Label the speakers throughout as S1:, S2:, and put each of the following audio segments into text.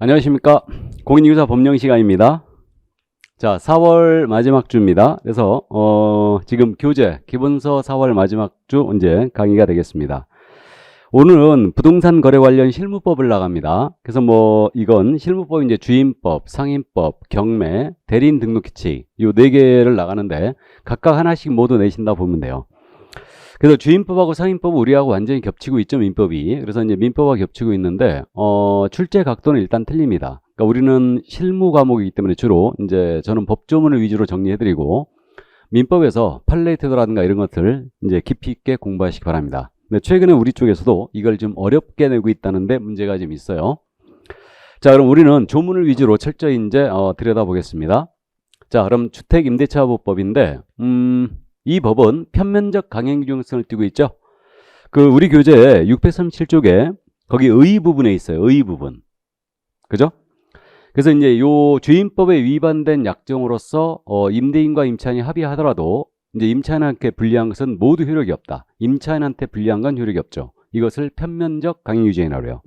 S1: 안녕하십니까. 공인중개사 법령 시간입니다. 자, 4월 마지막 주입니다. 그래서 지금 교재 기본서 4월 마지막 주 이제 강의가 되겠습니다. 오늘은 부동산 거래 관련 실무법을 나갑니다. 그래서 이건 실무법 이제 주임법, 상임법, 경매, 대리인 등록 규칙 이 4개를 나가는데 각각 하나씩 모두 내신다 보면 돼요. 그래서 주임법하고 상임법은 우리하고 완전히 겹치고 있죠, 민법이. 그래서 이제 민법하고 겹치고 있는데, 출제 각도는 일단 틀립니다. 그러니까 우리는 실무 과목이기 때문에 주로 이제 저는 법조문을 위주로 정리해드리고, 민법에서 판례태도라든가 이런 것들 이제 깊이 있게 공부하시기 바랍니다. 근데 최근에 우리 쪽에서도 이걸 좀 어렵게 내고 있다는데 문제가 좀 있어요. 자, 그럼 우리는 조문을 위주로 철저히 이제 들여다보겠습니다. 자, 그럼 주택임대차보법인데, 이 법은 편면적 강행규정성을 띠고 있죠. 우리 교재 637쪽에 거기 의 부분에 있어요. 의 부분. 그죠? 그래서 이제 요 주임법에 위반된 약정으로서 임대인과 임차인이 합의하더라도 이제 임차인한테 불리한 것은 모두 효력이 없다. 임차인한테 불리한 건 효력이 없죠. 이것을 편면적 강행규정이라고 해요.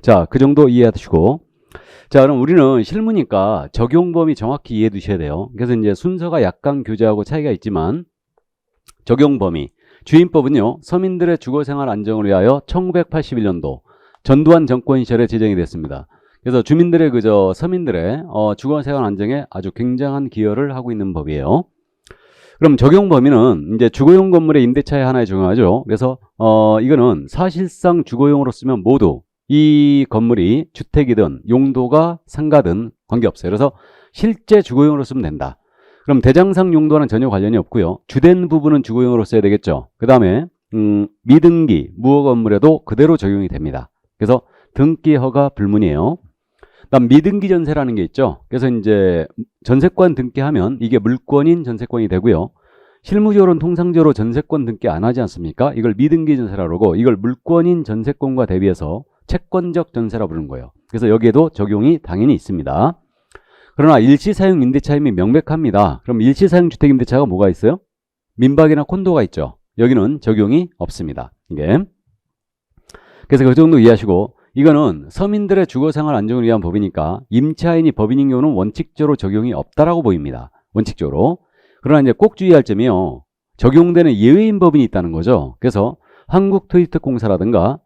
S1: 자, 그 정도 이해하시고. 자, 그럼 우리는 실무니까 적용 범위 정확히 이해해 두셔야 돼요. 그래서 이제 순서가 약간 교재하고 차이가 있지만 적용 범위. 주임법은요, 서민들의 주거생활 안정을 위하여 1981년도 전두환 정권 시절에 제정이 됐습니다. 그래서 주민들의 서민들의 주거생활 안정에 아주 굉장한 기여를 하고 있는 법이에요. 그럼 적용 범위는 이제 주거용 건물의 임대차에 하나에 적용하죠. 그래서 이거는 사실상 주거용으로 쓰면 모두 이 건물이 주택이든 용도가 상가든 관계없어요. 그래서 실제 주거용으로 쓰면 된다. 그럼 대장상 용도와는 전혀 관련이 없고요. 주된 부분은 주거용으로 써야 되겠죠. 그 다음에 미등기, 무허가 건물에도 그대로 적용이 됩니다. 그래서 등기 허가 불문이에요. 그다음 미등기 전세라는 게 있죠. 그래서 이제 전세권 등기하면 이게 물권인 전세권이 되고요. 실무적으로는 통상적으로 전세권 등기 안 하지 않습니까? 이걸 미등기 전세라고 그러고 이걸 물권인 전세권과 대비해서 채권적 전세라고 부르는 거예요. 그래서 여기에도 적용이 당연히 있습니다. 그러나 일시사용 임대차임이 명백합니다. 그럼 일시사용 주택임대차가 뭐가 있어요? 민박이나 콘도가 있죠. 여기는 적용이 없습니다. 이게. 그래서 그 정도 이해하시고, 이거는 서민들의 주거생활 안정을 위한 법이니까 임차인이 법인인 경우는 원칙적으로 적용이 없다라고 보입니다. 원칙적으로. 그러나 이제 꼭 주의할 점이요, 적용되는 예외인 법인이 있다는 거죠. 그래서 한국토지특공사라든가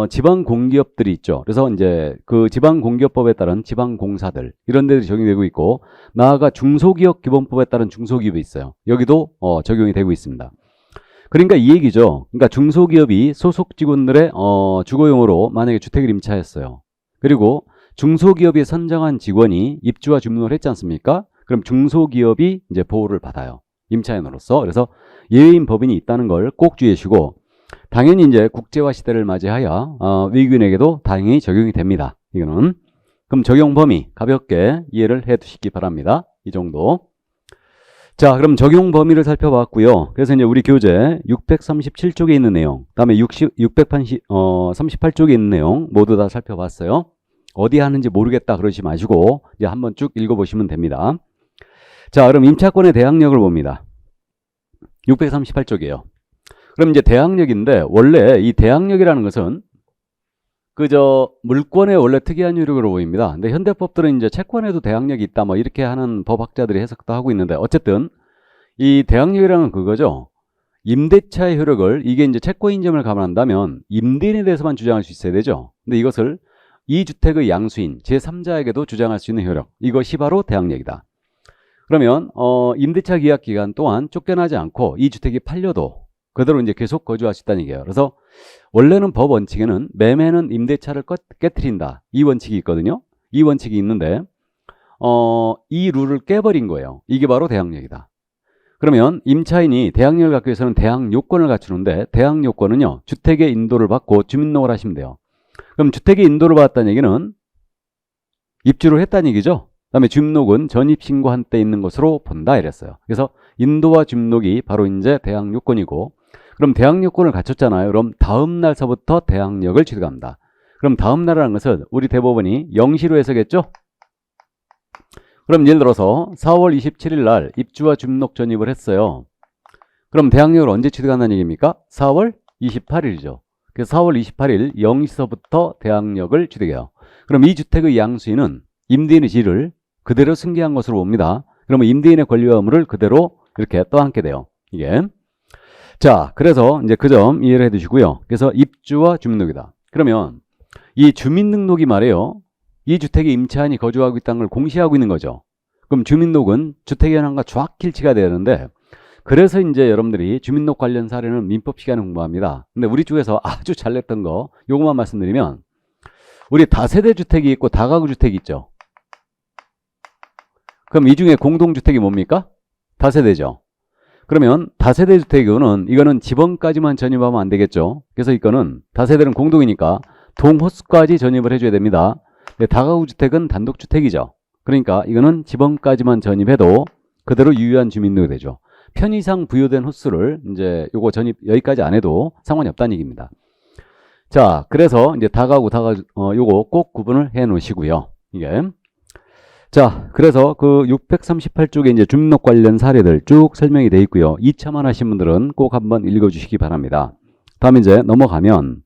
S1: 지방공기업들이 있죠. 그래서 이제 그 지방공기업법에 따른 지방공사들 이런 데들이 적용되고 있고, 나아가 중소기업기본법에 따른 중소기업이 있어요. 여기도 적용이 되고 있습니다. 그러니까 이 얘기죠. 그러니까 중소기업이 소속 직원들의 주거용으로 만약에 주택을 임차했어요. 그리고 중소기업이 선정한 직원이 입주와 주문을 했지 않습니까? 그럼 중소기업이 이제 보호를 받아요. 임차인으로서. 그래서 예외인 법인이 있다는 걸 꼭 주의하시고, 당연히 이제 국제화 시대를 맞이하여 외국인에게도 당연히 적용이 됩니다. 이거는. 그럼 적용 범위 가볍게 이해를 해 두시기 바랍니다. 이 정도. 자, 그럼 적용 범위를 살펴봤고요. 그래서 이제 우리 교재 637쪽에 있는 내용, 다음에 638쪽에 있는 내용 모두 다 살펴봤어요. 어디 하는지 모르겠다 그러지 마시고 이제 한번 쭉 읽어보시면 됩니다. 자, 그럼 임차권의 대항력을 봅니다. 638쪽이에요. 그럼 이제 대항력인데, 원래 이 대항력이라는 것은 물권의 원래 특이한 효력으로 보입니다. 근데 현대법들은 이제 채권에도 대항력이 있다 이렇게 하는 법학자들이 해석도 하고 있는데, 어쨌든 이 대항력이라는 그거죠. 임대차의 효력을, 이게 이제 채권인점을 감안한다면 임대인에 대해서만 주장할 수 있어야 되죠. 근데 이것을 이 주택의 양수인 제3자에게도 주장할 수 있는 효력, 이것이 바로 대항력이다. 그러면 임대차 계약 기간 동안 쫓겨나지 않고 이 주택이 팔려도 그대로 이제 계속 거주할 수 있다는 얘기예요. 그래서 원래는 법 원칙에는 매매는 임대차를 깨트린다, 이 원칙이 있거든요. 이 원칙이 있는데 이 룰을 깨버린 거예요. 이게 바로 대항력이다. 그러면 임차인이 대항력을 갖기 위해서는 대항 요건을 갖추는데, 대항 요건은요, 주택의 인도를 받고 주민등록을 하시면 돼요. 그럼 주택의 인도를 받았다는 얘기는 입주를 했다는 얘기죠. 그다음에 주민등록은 전입신고한 때 있는 것으로 본다 이랬어요. 그래서 인도와 주민등록이 바로 이제 대항 요건이고, 그럼 대항 요건을 갖췄잖아요. 그럼 다음 날서부터 대항력을 취득합니다. 그럼 다음 날이라는 것은 우리 대법원이 영시로 해석했죠. 그럼 예를 들어서 4월 27일 날 입주와 주민등록 전입을 했어요. 그럼 대항력을 언제 취득한다는 얘기입니까? 4월 28일이죠. 그래서 4월 28일 0시서부터 대항력을 취득해요. 그럼 이 주택의 양수인은 임대인의 지위를 그대로 승계한 것으로 봅니다. 그러면 임대인의 권리와 의무를 그대로 이렇게 떠안게 돼요. 이게. 자, 그래서 이제 그 점 이해를 해 두시고요. 그래서 입주와 주민등록이다. 그러면 이 주민등록이 말이에요. 이 주택에 임차인이 거주하고 있다는 걸 공시하고 있는 거죠. 그럼 주민등록은 주택 현황과 정확히 일치가 되는데, 그래서 이제 여러분들이 주민등록 관련 사례는 민법 시간에 공부합니다. 근데 우리 쪽에서 아주 잘 냈던 거 요것만 말씀드리면, 우리 다세대 주택이 있고 다가구 주택이 있죠. 그럼 이 중에 공동주택이 뭡니까? 다세대죠. 그러면 다세대 주택의 경우는 이거는 지번까지만 전입하면 안 되겠죠. 그래서 이거는 다세대는 공동이니까 동호수까지 전입을 해줘야 됩니다. 근데 다가구 주택은 단독주택이죠. 그러니까 이거는 지번까지만 전입해도 그대로 유효한 주민등록이 되죠. 편의상 부여된 호수를 이제 요거 전입 여기까지 안 해도 상관이 없다는 얘기입니다. 자, 그래서 이제 다가구 요거 꼭 구분을 해 놓으시고요. 이게. 자, 그래서 그 638쪽에 이제 주민등록 관련 사례들 쭉 설명이 되어 있고요. 2차만 하신 분들은 꼭 한번 읽어 주시기 바랍니다. 다음에 이제 넘어가면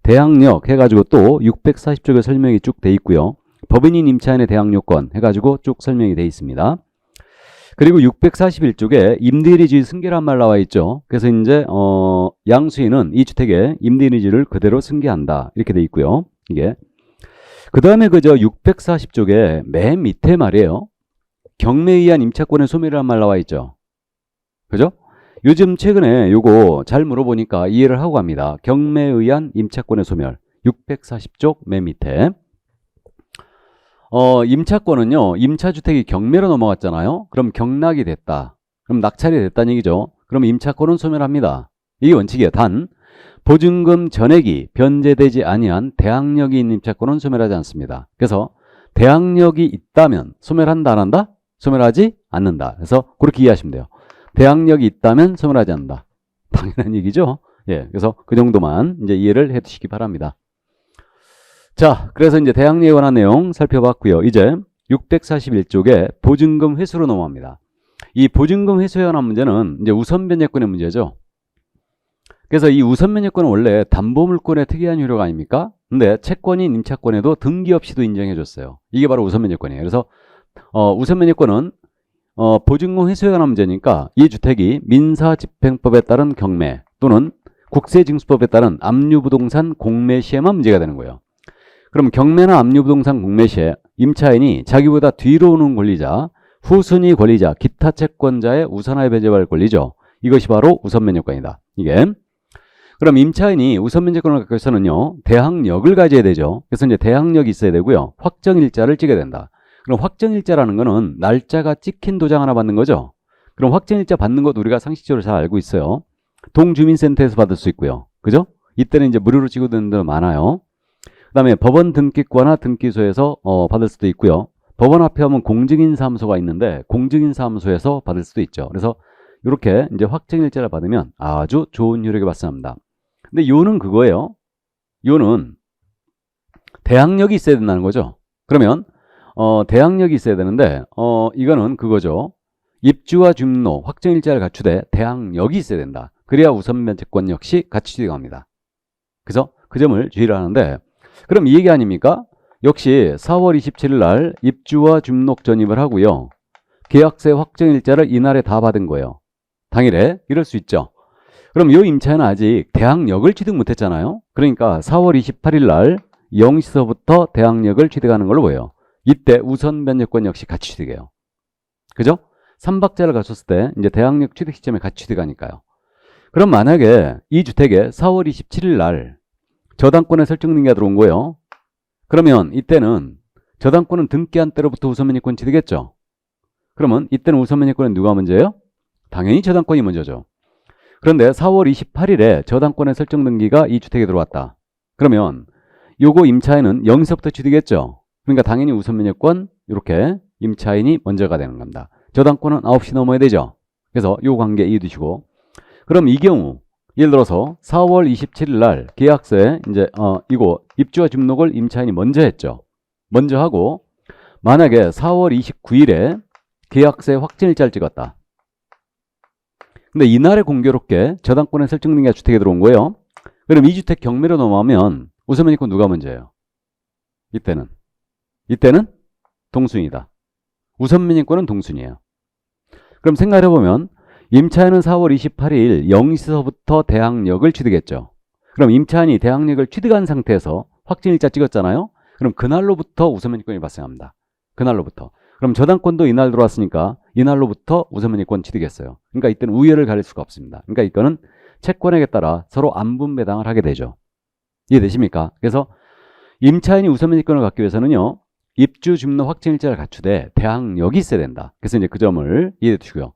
S1: 대항력 해가지고 또 640쪽에 설명이 쭉 돼 있고요. 법인인 임차인의 대항력권 해가지고 쭉 설명이 돼 있습니다. 그리고 641쪽에 임대인의 지위 승계란 말 나와 있죠. 그래서 이제 양수인은 이 주택에 임대인의 지위를 그대로 승계한다 이렇게 돼 있고요. 이게 그 다음에 그저 640쪽에 맨 밑에 말이에요. 경매에 의한 임차권의 소멸이란 말 나와 있죠. 그죠? 요즘 최근에 요거 잘 물어보니까 이해를 하고 갑니다. 경매에 의한 임차권의 소멸. 640쪽 맨 밑에. 임차권은요, 임차주택이 경매로 넘어갔잖아요. 그럼 경락이 됐다. 그럼 낙찰이 됐다는 얘기죠. 그럼 임차권은 소멸합니다. 이게 원칙이에요. 단, 보증금 전액이 변제되지 아니한 대항력이 있는 임차권은 소멸하지 않습니다. 그래서 대항력이 있다면 소멸한다, 안 한다? 소멸하지 않는다. 그래서 그렇게 이해하시면 돼요. 대항력이 있다면 소멸하지 않는다. 당연한 얘기죠. 예, 그래서 그 정도만 이제 이해를 해 두시기 바랍니다. 자, 그래서 이제 대항력에 관한 내용 살펴봤고요. 이제 641쪽에 보증금 회수로 넘어갑니다. 이 보증금 회수에 관한 문제는 이제 우선 변제권의 문제죠. 그래서 이 우선 변제권은 원래 담보물권의 특이한 효력 아닙니까? 근데 채권인 임차권에도 등기 없이도 인정해 줬어요. 이게 바로 우선 변제권이에요. 그래서 우선 변제권은 보증금 회수에 관한 문제니까 이 주택이 민사집행법에 따른 경매 또는 국세징수법에 따른 압류부동산 공매 시에만 문제가 되는 거예요. 그럼 경매나 압류부동산 공매 시에 임차인이 자기보다 뒤로 오는 권리자, 후순위 권리자, 기타 채권자의 우선하에 배제할 권리죠. 이것이 바로 우선 변제권이다. 이게. 그럼 임차인이 우선 변제권을 갖기 위해서는요, 대항력을 가져야 되죠. 그래서 이제 대항력이 있어야 되고요. 확정일자를 찍어야 된다. 그럼 확정일자라는 거는 날짜가 찍힌 도장 하나 받는 거죠. 그럼 확정일자 받는 것 우리가 상식적으로 잘 알고 있어요. 동주민센터에서 받을 수 있고요. 그죠? 이때는 이제 무료로 찍어드는 데도 많아요. 그 다음에 법원 등기과나 등기소에서 받을 수도 있고요. 법원 앞에 하면 공증인사무소가 있는데 공증인사무소에서 받을 수도 있죠. 그래서 이렇게 이제 확정일자를 받으면 아주 좋은 효력이 발생합니다. 근데 요는 그거예요. 요는 대항력이 있어야 된다는 거죠. 그러면 대항력이 있어야 되는데 이거는 그거죠. 입주와 주민등록 확정일자를 갖추되 대항력이 있어야 된다. 그래야 우선 변제권 역시 같이 취득합니다. 그래서 그 점을 주의를 하는데, 그럼 이 얘기 아닙니까? 역시 4월 27일 날 입주와 주민등록 전입을 하고요. 계약세 확정일자를 이날에 다 받은 거예요. 당일에. 이럴 수 있죠. 그럼 이 임차인은 아직 대항력을 취득 못했잖아요. 그러니까 4월 28일 날 0시서부터 대항력을 취득하는 걸로 보여요. 이때 우선 변제권 역시 같이 취득해요. 그죠? 3박자를 갖췄을 때 이제 대항력 취득 시점에 같이 취득하니까요. 그럼 만약에 이 주택에 4월 27일 날 저당권에 설정 등기가 들어온 거예요. 그러면 이때는 저당권은 등기한 때로부터 우선 변제권 취득했죠. 그러면 이때는 우선 변제권은 누가 먼저예요? 당연히 저당권이 먼저죠. 그런데 4월 28일에 저당권의 설정 등기가 이 주택에 들어왔다. 그러면 요거 임차인은 0시부터 취득했죠. 그러니까 당연히 우선 변제권 이렇게 임차인이 먼저가 되는 겁니다. 저당권은 9시 넘어야 되죠. 그래서 요 관계 이해 두시고, 그럼 이 경우 예를 들어서 4월 27일 날 계약서에 이제 이거 입주와 주민등록을 임차인이 먼저 했죠. 먼저 하고 만약에 4월 29일에 계약서에 확정일자를 찍었다. 근데 이날에 공교롭게 저당권의 설정 등기가 주택에 들어온 거예요. 그럼 2주택 경매로 넘어가면 우선면이권 누가 먼저예요? 이때는 동순이다. 우선면이권은 동순이에요. 그럼 생각해보면 임차인은 4월 28일 0시서부터 대항력을 취득했죠. 그럼 임차인이 대항력을 취득한 상태에서 확정일자 찍었잖아요. 그럼 그날로부터 우선면이권이 발생합니다. 그날로부터. 그럼 저당권도 이날 들어왔으니까 이날로부터 우선면이권 취득했어요. 그러니까 이때는 우열을 가릴 수가 없습니다. 그러니까 이거는 채권액에 따라 서로 안분배당을 하게 되죠. 이해되십니까? 그래서 임차인이 우선면이권을 갖기 위해서는요, 입주 주민로 확정일자를 갖추되 대항력이 있어야 된다. 그래서 이제 그 점을 이해해 두시고요.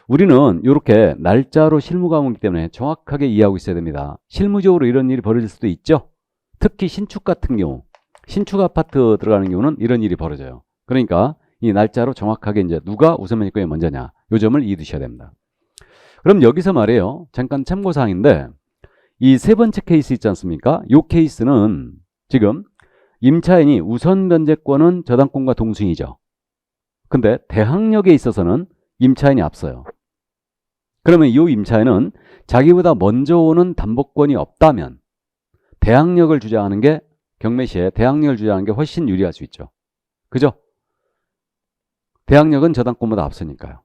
S1: 우리는 이렇게 날짜로 실무 과목이기 때문에 정확하게 이해하고 있어야 됩니다. 실무적으로 이런 일이 벌어질 수도 있죠. 특히 신축 같은 경우, 신축 아파트 들어가는 경우는 이런 일이 벌어져요. 그러니까 이 날짜로 정확하게 이제 누가 우선면이권이 먼저냐, 이 점을 이해해 두셔야 됩니다. 그럼 여기서 말이에요. 잠깐 참고사항인데 이 세 번째 케이스 있지 않습니까? 이 케이스는 지금 임차인이 우선 변제권은 저당권과 동순이죠. 근데 대항력에 있어서는 임차인이 앞서요. 그러면 이 임차인은 자기보다 먼저 오는 담보권이 없다면 대항력을 주장하는 게 경매 시에 대항력을 주장하는 게 훨씬 유리할 수 있죠. 그죠? 대항력은 저당권보다 앞서니까요.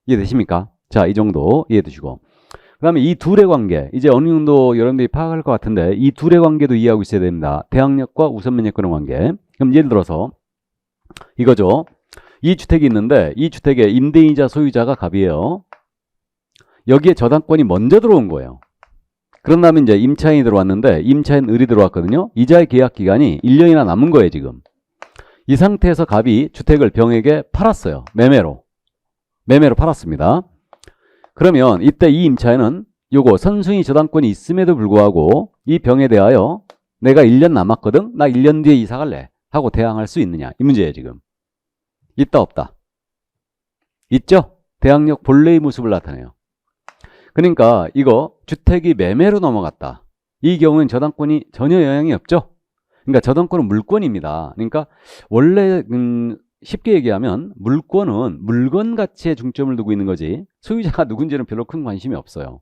S1: 이해되십니까? 자, 이 정도 이해해 두시고. 그 다음에 이 둘의 관계, 이제 어느 정도 여러분들이 파악할 것 같은데 이 둘의 관계도 이해하고 있어야 됩니다. 대항력과 우선면제권의 관계. 그럼 예를 들어서 이거죠. 이 주택이 있는데 이 주택의 임대인이자 소유자가 갑이에요. 여기에 저당권이 먼저 들어온 거예요. 그런 다음에 이제 임차인이 들어왔는데 임차인 을이 들어왔거든요. 이자의 계약 기간이 1년이나 남은 거예요, 지금. 이 상태에서 갑이 주택을 병에게 팔았어요. 매매로 팔았습니다. 그러면 이때 이 임차인은 요거 선순위 저당권이 있음에도 불구하고 이 병에 대하여 내가 1년 남았거든? 나 1년 뒤에 이사 갈래 하고 대항할 수 있느냐? 이 문제예요, 지금. 있다 없다? 있죠? 대항력 본래의 모습을 나타내요. 그러니까 이거 주택이 매매로 넘어갔다. 이 경우는 저당권이 전혀 영향이 없죠? 그러니까 저당권은 물권입니다. 그러니까 원래 쉽게 얘기하면 물권은 물건 가치에 중점을 두고 있는 거지 소유자가 누군지는 별로 큰 관심이 없어요.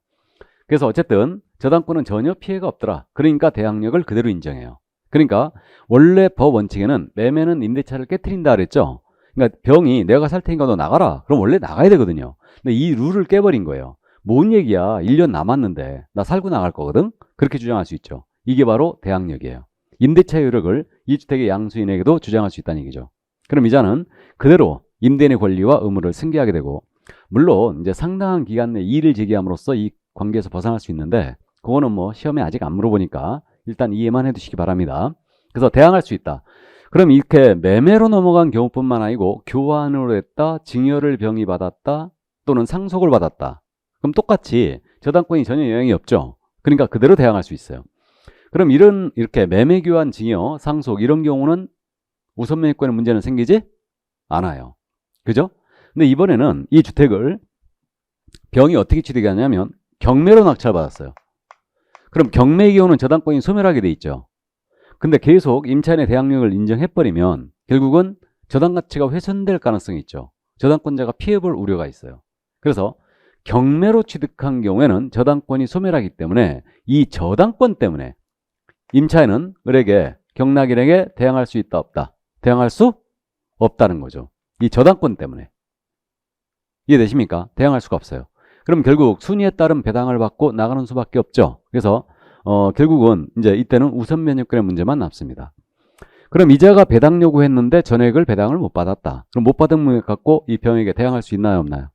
S1: 그래서 어쨌든 저당권은 전혀 피해가 없더라. 그러니까 대항력을 그대로 인정해요. 그러니까 원래 법 원칙에는 매매는 임대차를 깨트린다 그랬죠. 그러니까 병이 내가 살 테니까 너 나가라. 그럼 원래 나가야 되거든요. 근데 이 룰을 깨버린 거예요. 뭔 얘기야. 1년 남았는데 나 살고 나갈 거거든. 그렇게 주장할 수 있죠. 이게 바로 대항력이에요. 임대차의 효력을 이 주택의 양수인에게도 주장할 수 있다는 얘기죠. 그럼 이자는 그대로 임대인의 권리와 의무를 승계하게 되고, 물론 이제 상당한 기간 내 이의를 제기함으로써 이 관계에서 벗어날 수 있는데 그거는 뭐 시험에 아직 안 물어보니까 일단 이해만 해두시기 바랍니다. 그래서 대항할 수 있다. 그럼 이렇게 매매로 넘어간 경우뿐만 아니고 교환으로 했다, 증여를 병이 받았다, 또는 상속을 받았다. 그럼 똑같이 저당권이 전혀 영향이 없죠. 그러니까 그대로 대항할 수 있어요. 그럼 이렇게 매매, 교환, 증여, 상속 이런 경우는 우선매매권의 문제는 생기지 않아요. 그죠? 근데 이번에는 이 주택을 병이 어떻게 취득하냐면 경매로 낙찰받았어요. 그럼 경매의 경우는 저당권이 소멸하게 돼 있죠. 근데 계속 임차인의 대항력을 인정해버리면 결국은 저당 가치가 훼손될 가능성이 있죠. 저당권자가 피해볼 우려가 있어요. 그래서 경매로 취득한 경우에는 저당권이 소멸하기 때문에 이 저당권 때문에 임차인은 을에게 경락일에게 대항할 수 있다 없다? 대항할 수 없다는 거죠. 이 저당권 때문에. 이해되십니까? 대항할 수가 없어요. 그럼 결국 순위에 따른 배당을 받고 나가는 수밖에 없죠. 그래서 결국은 이제 이때는 우선 면역권의 문제만 남습니다. 그럼 이자가 배당 요구했는데 전액을 배당을 못 받았다. 그럼 못 받은 금액 갖고 이 병에게 대항할 수 있나요, 없나요?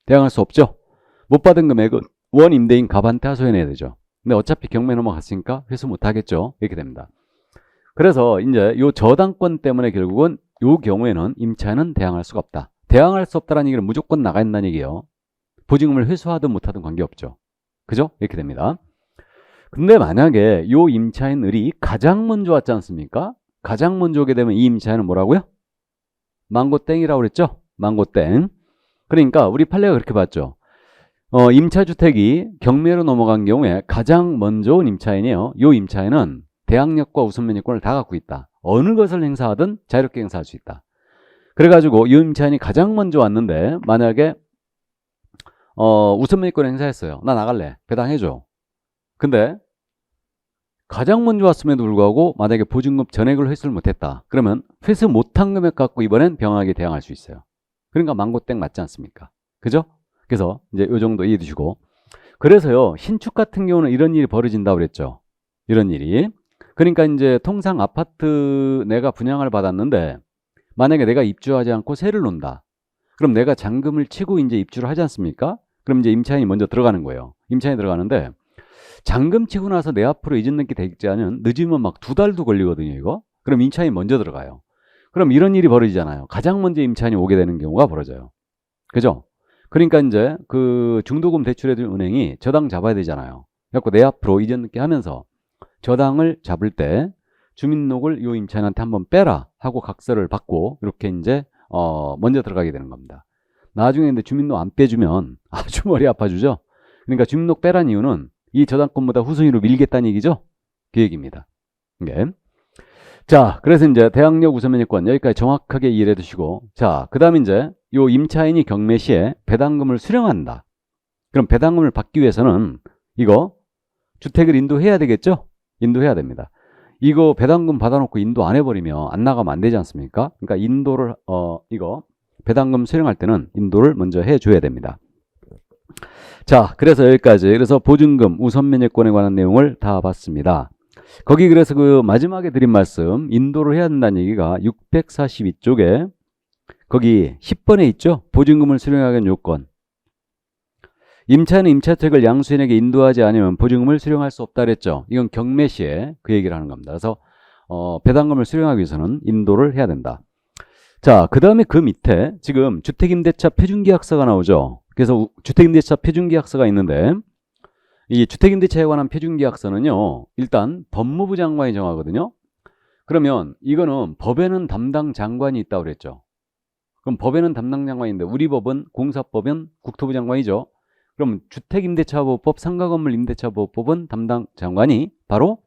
S1: 대항할 수 없죠. 못 받은 금액은 원 임대인 갑한테 하소연해야 되죠. 근데 어차피 경매 넘어갔으니까 회수 못 하겠죠. 이렇게 됩니다. 그래서 이제 요 저당권 때문에 결국은 요 경우에는 임차인은 대항할 수가 없다. 대항할 수 없다는 얘기는 무조건 나가야 된다는 얘기예요. 보증금을 회수하든 못하든 관계없죠. 그죠? 이렇게 됩니다. 근데 만약에 요 임차인 을이 가장 먼저 왔지 않습니까? 가장 먼저 오게 되면 이 임차인은 뭐라고요? 망고땡이라고 그랬죠? 망고땡. 그러니까 우리 판례가 그렇게 봤죠. 임차주택이 경매로 넘어간 경우에 가장 먼저 온 임차인이에요. 요 임차인은 대항력과 우선면역권을 다 갖고 있다. 어느 것을 행사하든 자유롭게 행사할 수 있다. 그래가지고 이 임차인이 가장 먼저 왔는데 만약에 우선면역권을 행사했어요. 나 나갈래. 배당해줘. 근데 가장 먼저 왔음에도 불구하고 만약에 보증금 전액을 회수를 못했다. 그러면 회수 못한 금액 갖고 이번엔 병하게 대항할 수 있어요. 그러니까 망고땡 맞지 않습니까? 그죠? 그래서 이제 이 정도 이해해 두시고. 그래서요, 신축 같은 경우는 이런 일이 벌어진다고 그랬죠. 이런 일이. 그러니까 이제 통상 아파트 내가 분양을 받았는데 만약에 내가 입주하지 않고 세를 놓는다. 그럼 내가 잔금을 치고 이제 입주를 하지 않습니까? 그럼 이제 임차인이 먼저 들어가는 거예요. 임차인이 들어가는데 잔금 치고 나서 내 앞으로 이전 넣기 되지 않으면 늦으면 막 2달도 걸리거든요, 이거. 그럼 임차인이 먼저 들어가요. 그럼 이런 일이 벌어지잖아요. 가장 먼저 임차인이 오게 되는 경우가 벌어져요. 그죠? 그러니까 이제 그 중도금 대출해준 은행이 저당 잡아야 되잖아요. 그래갖고 내 앞으로 이전 넣기 하면서 저당을 잡을 때 주민록을 요 임차인한테 한번 빼라 하고 각서를 받고 이렇게 이제 먼저 들어가게 되는 겁니다. 나중에 근데 주민록 안 빼주면 아주 머리 아파주죠. 그러니까 주민록 빼란 이유는 이 저당권보다 후순위로 밀겠다는 얘기죠. 그 얘기입니다. 네. 자, 그래서 이제 대항력 우선면역권 여기까지 정확하게 이해해 두시고, 자, 그 다음에 이제 요 임차인이 경매 시에 배당금을 수령한다. 그럼 배당금을 받기 위해서는 이거 주택을 인도해야 되겠죠? 인도해야 됩니다. 이거 배당금 받아놓고 인도 안 해버리면 안 나가면 안 되지 않습니까? 그러니까 인도를 이거 배당금 수령할 때는 인도를 먼저 해줘야 됩니다. 자, 그래서 여기까지. 그래서 보증금 우선면역권에 관한 내용을 다 봤습니다. 거기 그래서 그 마지막에 드린 말씀 인도를 해야 된다는 얘기가 642쪽에 거기 10번에 있죠. 보증금을 수령하기 위한 요건. 임차인은 임차주택을 양수인에게 인도하지 않으면 보증금을 수령할 수 없다 그랬죠. 이건 경매 시에 그 얘기를 하는 겁니다. 그래서 배당금을 수령하기 위해서는 인도를 해야 된다. 자, 그 다음에 그 밑에 지금 주택임대차 표준계약서가 나오죠. 그래서 주택임대차 표준계약서가 있는데 이 주택임대차에 관한 표준계약서는요, 일단 법무부 장관이 정하거든요. 그러면 이거는 법에는 담당 장관이 있다고 그랬죠. 그럼 법에는 담당 장관인데 우리 법은 공사법은 국토부 장관이죠. 그럼 주택임대차보호법, 상가건물임대차보호법은 담당 장관이 바로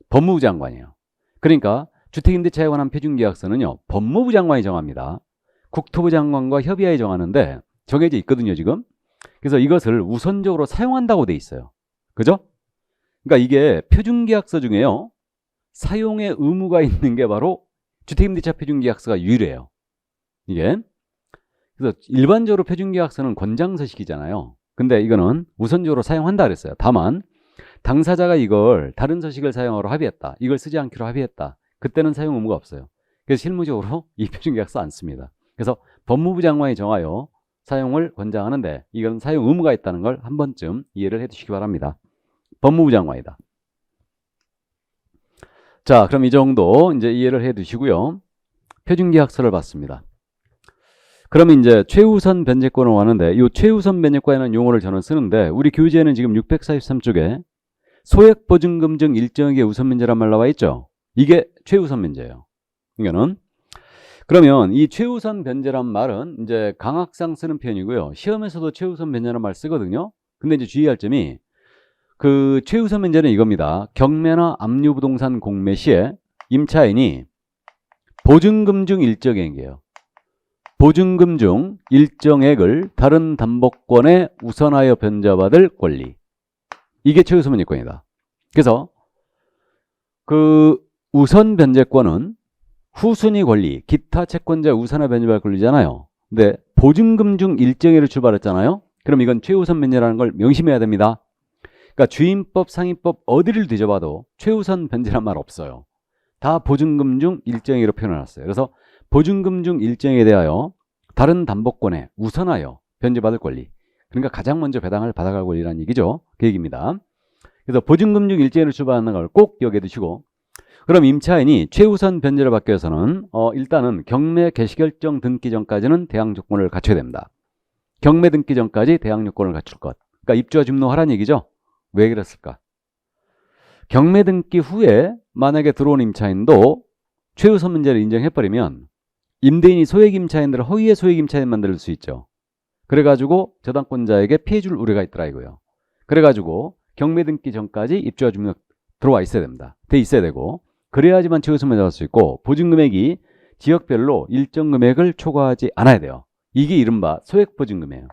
S1: 법무부 장관이에요. 그러니까 주택임대차에 관한 표준계약서는요, 법무부 장관이 정합니다. 국토부 장관과 협의하에 정하는데 정해져 있거든요, 지금. 그래서 이것을 우선적으로 사용한다고 돼 있어요. 그죠? 그러니까 이게 표준계약서 중에요, 사용의 의무가 있는 게 바로 주택임대차 표준계약서가 유일해요. 이게. 그래서 일반적으로 표준계약서는 권장서식이잖아요. 근데 이거는 우선적으로 사용한다 그랬어요. 다만 당사자가 이걸 다른 서식을 사용하러 합의했다. 이걸 쓰지 않기로 합의했다. 그때는 사용 의무가 없어요. 그래서 실무적으로 이 표준계약서 안 씁니다. 그래서 법무부 장관이 정하여 사용을 권장하는데 이건 사용 의무가 있다는 걸 한 번쯤 이해를 해 두시기 바랍니다. 법무부 장관이다. 자, 그럼 이 정도 이제 이해를 해 두시고요. 표준계약서를 봤습니다. 그러면 이제 최우선 변제권으로 가는데 이 최우선 변제권이라는 용어를 저는 쓰는데 우리 교재에는 지금 643쪽에 소액보증금 등 일정액의 우선 면제란 말 나와 있죠. 이게 최우선 면제예요. 이거는 그러면 이 최우선 변제란 말은 이제 강학상 쓰는 표현이고요. 시험에서도 최우선 변제라는 말 쓰거든요. 근데 이제 주의할 점이 그 최우선 변제는 이겁니다. 경매나 압류부동산 공매 시에 임차인이 보증금 중 일정액이에요. 보증금 중 일정액을 다른 담보권에 우선하여 변제받을 권리. 이게 최우선 변제권이다. 그래서 그 우선 변제권은 후순위 권리, 기타 채권자 우선화 변제받을 권리잖아요. 근데 보증금 중 일정액을 출발했잖아요. 그럼 이건 최우선 변제라는 걸 명심해야 됩니다. 그러니까 주임법, 상임법 어디를 뒤져봐도 최우선 변제란 말 없어요. 다 보증금 중 일정액으로 표현해놨어요. 그래서 보증금 중 일정액에 대하여 다른 담보권에 우선하여 변제받을 권리. 그러니까 가장 먼저 배당을 받아갈 권리라는 얘기죠. 그 얘기입니다. 그래서 보증금 중 일정액을 출발하는 걸 꼭 기억해 두시고, 그럼 임차인이 최우선 변제를 받기 위해서는 일단은 경매 개시결정 등기 전까지는 대항 조건을 갖춰야 됩니다. 경매 등기 전까지 대항 요건을 갖출 것. 그러니까 입주와 중도하라는 얘기죠. 왜 그랬을까? 경매 등기 후에 만약에 들어온 임차인도 최우선 문제를 인정해버리면 임대인이 소액 임차인들을 허위의 소액 임차인 만들 수 있죠. 그래가지고 저당권자에게 피해 줄 우려가 있더라 이거요. 그래가지고 경매 등기 전까지 입주와 중도 들어와 있어야 됩니다. 돼 있어야 되고, 그래야지만 최우선 문제를 할 수 있고, 보증금액이 지역별로 일정 금액을 초과하지 않아야 돼요. 이게 이른바 소액보증금이에요.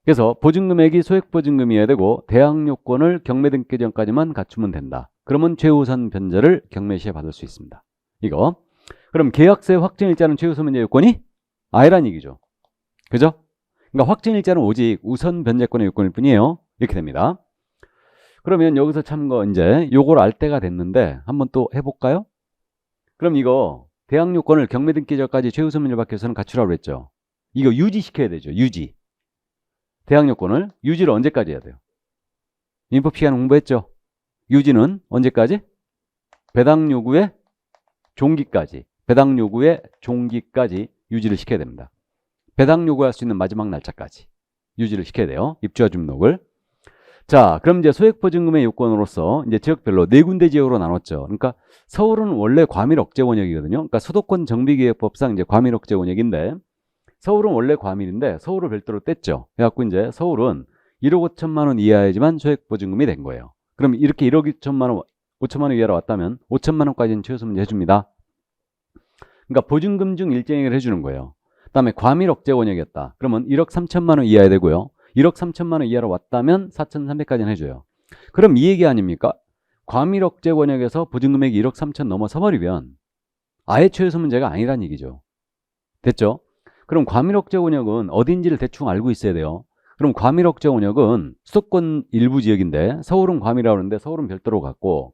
S1: 그래서 보증금액이 소액보증금이어야 되고 대항 요건을 경매 등기 전까지만 갖추면 된다. 그러면 최우선 변제를 경매 시에 받을 수 있습니다. 이거. 그럼 계약서의 확정일자는 최우선 변제 요건이 아니란 얘기죠. 그죠? 그러니까 확정일자는 오직 우선 변제권의 요건일 뿐이에요. 이렇게 됩니다. 그러면 여기서 참고 이제 요걸 알 때가 됐는데 한번 또 해볼까요? 그럼 이거 대항 요건을 경매 등기 전까지 최우선 변제를 받기 위해서는 갖추라고 그랬죠. 이거 유지시켜야 되죠. 유지. 대항 요건을 유지를 언제까지 해야 돼요? 민법 시간 공부했죠. 유지는 언제까지? 배당 요구의 종기까지. 배당 요구의 종기까지 유지를 시켜야 됩니다. 배당 요구할 수 있는 마지막 날짜까지 유지를 시켜야 돼요. 입주와 등록을. 자, 그럼 이제 소액보증금의 요건으로서 이제 지역별로 네 군데 지역으로 나눴죠. 그러니까 서울은 원래 과밀 억제 권역이거든요. 그러니까 수도권 정비계획법상 이제 과밀 억제 권역인데 서울은 원래 과밀인데 서울을 별도로 뗐죠. 그래갖고 이제 서울은 1억 5천만 원 이하이지만 소액보증금이 된 거예요. 그럼 이렇게 1억 5천만 원 이하로 왔다면 5천만 원까지는 최우선 문제 해줍니다. 그러니까 보증금 중 일정액을 해주는 거예요. 그다음에 과밀 억제 권역이었다. 그러면 1억 3천만 원 이하야 되고요. 1억 3천만 원 이하로 왔다면 4,300까지는 해줘요. 그럼 이 얘기 아닙니까? 과밀 억제 권역에서 보증금액이 1억 3천 넘어서 버리면 아예 최우선 문제가 아니란 얘기죠. 됐죠? 그럼 과밀 억제 권역은 어딘지를 대충 알고 있어야 돼요. 그럼 과밀 억제 권역은 수도권 일부 지역인데 서울은 과밀이라고 하는데 서울은 별도로 갖고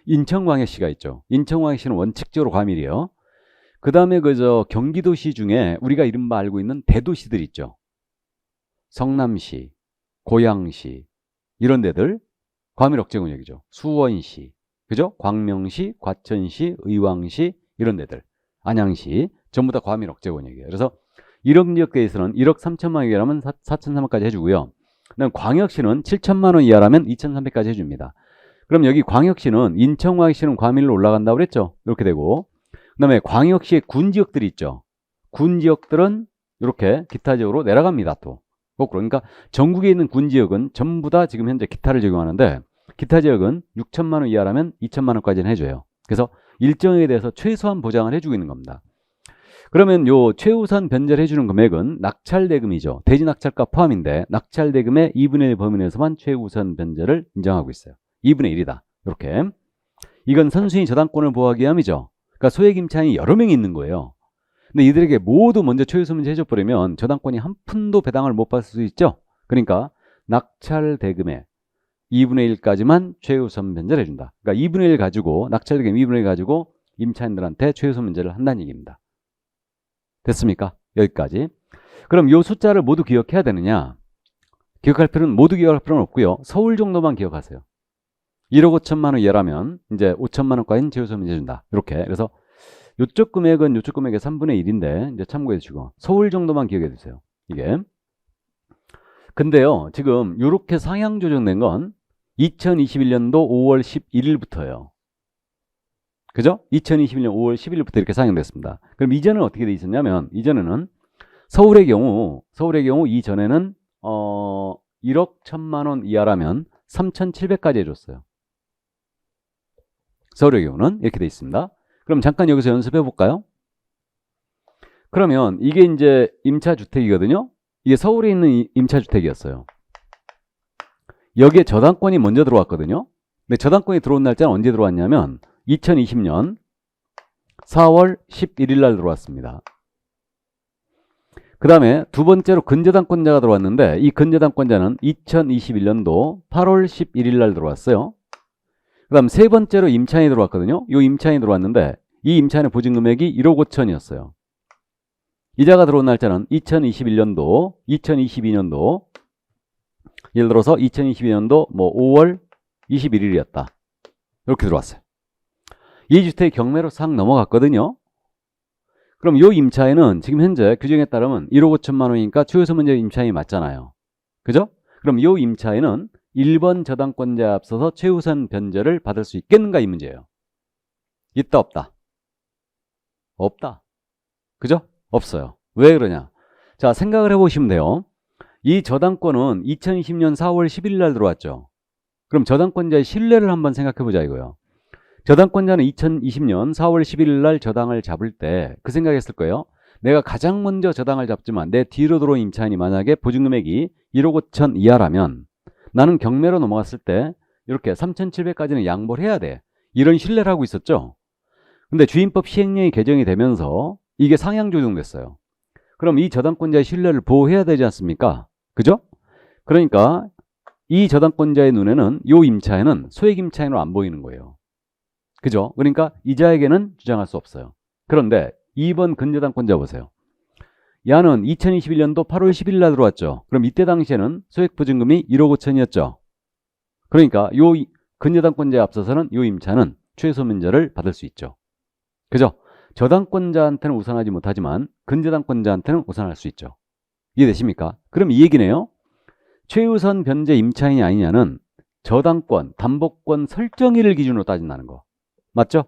S1: 인천광역시가 있죠. 인천광역시는 원칙적으로 과밀이에요. 그 다음에 그저 경기도시 중에 우리가 이른바 알고 있는 대도시들 있죠. 성남시, 고양시 이런 데들 과밀 억제 권역이죠. 수원시, 그죠? 광명시, 과천시, 의왕시 이런 데들, 안양시 전부 다 과밀 억제 권역이에요. 그래서 1억 지역대에서는 1억 3천만 원 이하라면 4,300까지 해주고요. 그다음 광역시는 7천만 원 이하라면 2,300까지 해줍니다. 그럼 여기 광역시는 인천광역시는 과밀로 올라간다고 그랬죠. 이렇게 되고 그다음에 광역시의 군 지역들이 있죠. 군 지역들은 이렇게 기타 지역으로 내려갑니다. 또 거꾸로. 그러니까 전국에 있는 군 지역은 전부 다 지금 현재 기타를 적용하는데 기타 지역은 6천만 원 이하라면 2천만 원까지는 해줘요. 그래서 일정에 대해서 최소한 보장을 해주고 있는 겁니다. 그러면 요 최우선 변제를 해주는 금액은 낙찰대금이죠. 대지 낙찰가 포함인데 낙찰대금의 2분의 1 범위 내에서만 최우선 변제를 인정하고 있어요. 2분의 1이다. 이렇게. 이건 선순위 저당권을 보호하기 위함이죠. 그러니까 소액 임차인이 여러 명이 있는 거예요. 근데 이들에게 모두 먼저 최우선 변제 해줘버리면 저당권이 한 푼도 배당을 못 받을 수 있죠. 그러니까 낙찰대금의 2분의 1까지만 최우선 변제를 해준다. 그러니까 2분의 1 가지고 낙찰대금 2분의 1 가지고 임차인들한테 최우선 변제를 한다는 얘기입니다. 됐습니까? 여기까지. 그럼 이 숫자를 모두 기억해야 되느냐? 기억할 필요는 모두 기억할 필요는 없고요. 서울 정도만 기억하세요. 1억 5천만 원 이하라면 이제 5천만 원까지는 최우선 변제 준다. 이렇게. 그래서 이쪽 금액은 이쪽 금액의 3분의 1인데 이제 참고해 주시고 서울 정도만 기억해 두세요. 이게. 근데요. 지금 이렇게 상향 조정된 건 2021년도 5월 11일부터예요. 그죠? 2021년 5월 10일부터 이렇게 상향됐습니다. 그럼 이전은 어떻게 돼 있었냐면 이전에는 서울의 경우 이전에는 1억 1천만 원 이하라면 3,700까지 해줬어요. 서울의 경우는 이렇게 돼 있습니다. 그럼 잠깐 여기서 연습해 볼까요? 그러면 이게 이제 임차주택이거든요. 이게 서울에 있는 임차주택이었어요. 여기에 저당권이 먼저 들어왔거든요. 근데 저당권이 들어온 날짜는 언제 들어왔냐면 2020년 4월 11일 날 들어왔습니다. 그 다음에 두 번째로 근저당권자가 들어왔는데 이 근저당권자는 2021년도 8월 11일 날 들어왔어요. 그 다음 세 번째로 임차인이 들어왔거든요. 이 임차인이 들어왔는데 이 임차인의 보증금액이 1억 5천이었어요. 이자가 들어온 날짜는 2022년도 예를 들어서 2022년도 뭐 5월 21일이었다. 이렇게 들어왔어요. 이 주택이 경매로 싹 넘어갔거든요. 그럼 이 임차인은 지금 현재 규정에 따르면 1억 5천만 원이니까 최우선 문제 임차인이 맞잖아요. 그죠? 그럼 이 임차인은 1번 저당권자에 앞서서 최우선 변제를 받을 수 있겠는가 이 문제예요. 있다 없다? 없다. 그죠? 없어요. 왜 그러냐? 자, 생각을 해보시면 돼요. 이 저당권은 2020년 4월 11일 날 들어왔죠. 그럼 저당권자의 신뢰를 한번 생각해보자 이거예요. 저당권자는 2020년 4월 11일 날 저당을 잡을 때 그 생각했을 거예요. 내가 가장 먼저 저당을 잡지만 내 뒤로 들어온 임차인이 만약에 보증금액이 1억 5천 이하라면 나는 경매로 넘어갔을 때 이렇게 3,700까지는 양보를 해야 돼. 이런 신뢰를 하고 있었죠. 근데 주임법 시행령이 개정이 되면서 이게 상향 조정됐어요. 그럼 이 저당권자의 신뢰를 보호해야 되지 않습니까? 그죠? 그러니까 이 저당권자의 눈에는 이 임차인은 소액 임차인으로 안 보이는 거예요. 그죠? 그러니까 이자에게는 주장할 수 없어요. 그런데 2번 근저당권자 보세요. 야는 2021년도 8월 10일 날 들어왔죠. 그럼 이때 당시에는 소액 보증금이 1억 5천이었죠. 그러니까 요 근저당권자에 앞서서는 요 임차는 최소 면제를 받을 수 있죠. 그죠? 저당권자한테는 우선하지 못하지만 근저당권자한테는 우선할 수 있죠. 이해되십니까? 그럼 이 얘기네요. 최우선 변제 임차인이 아니냐는 저당권, 담보권 설정일을 기준으로 따진다는 거. 맞죠?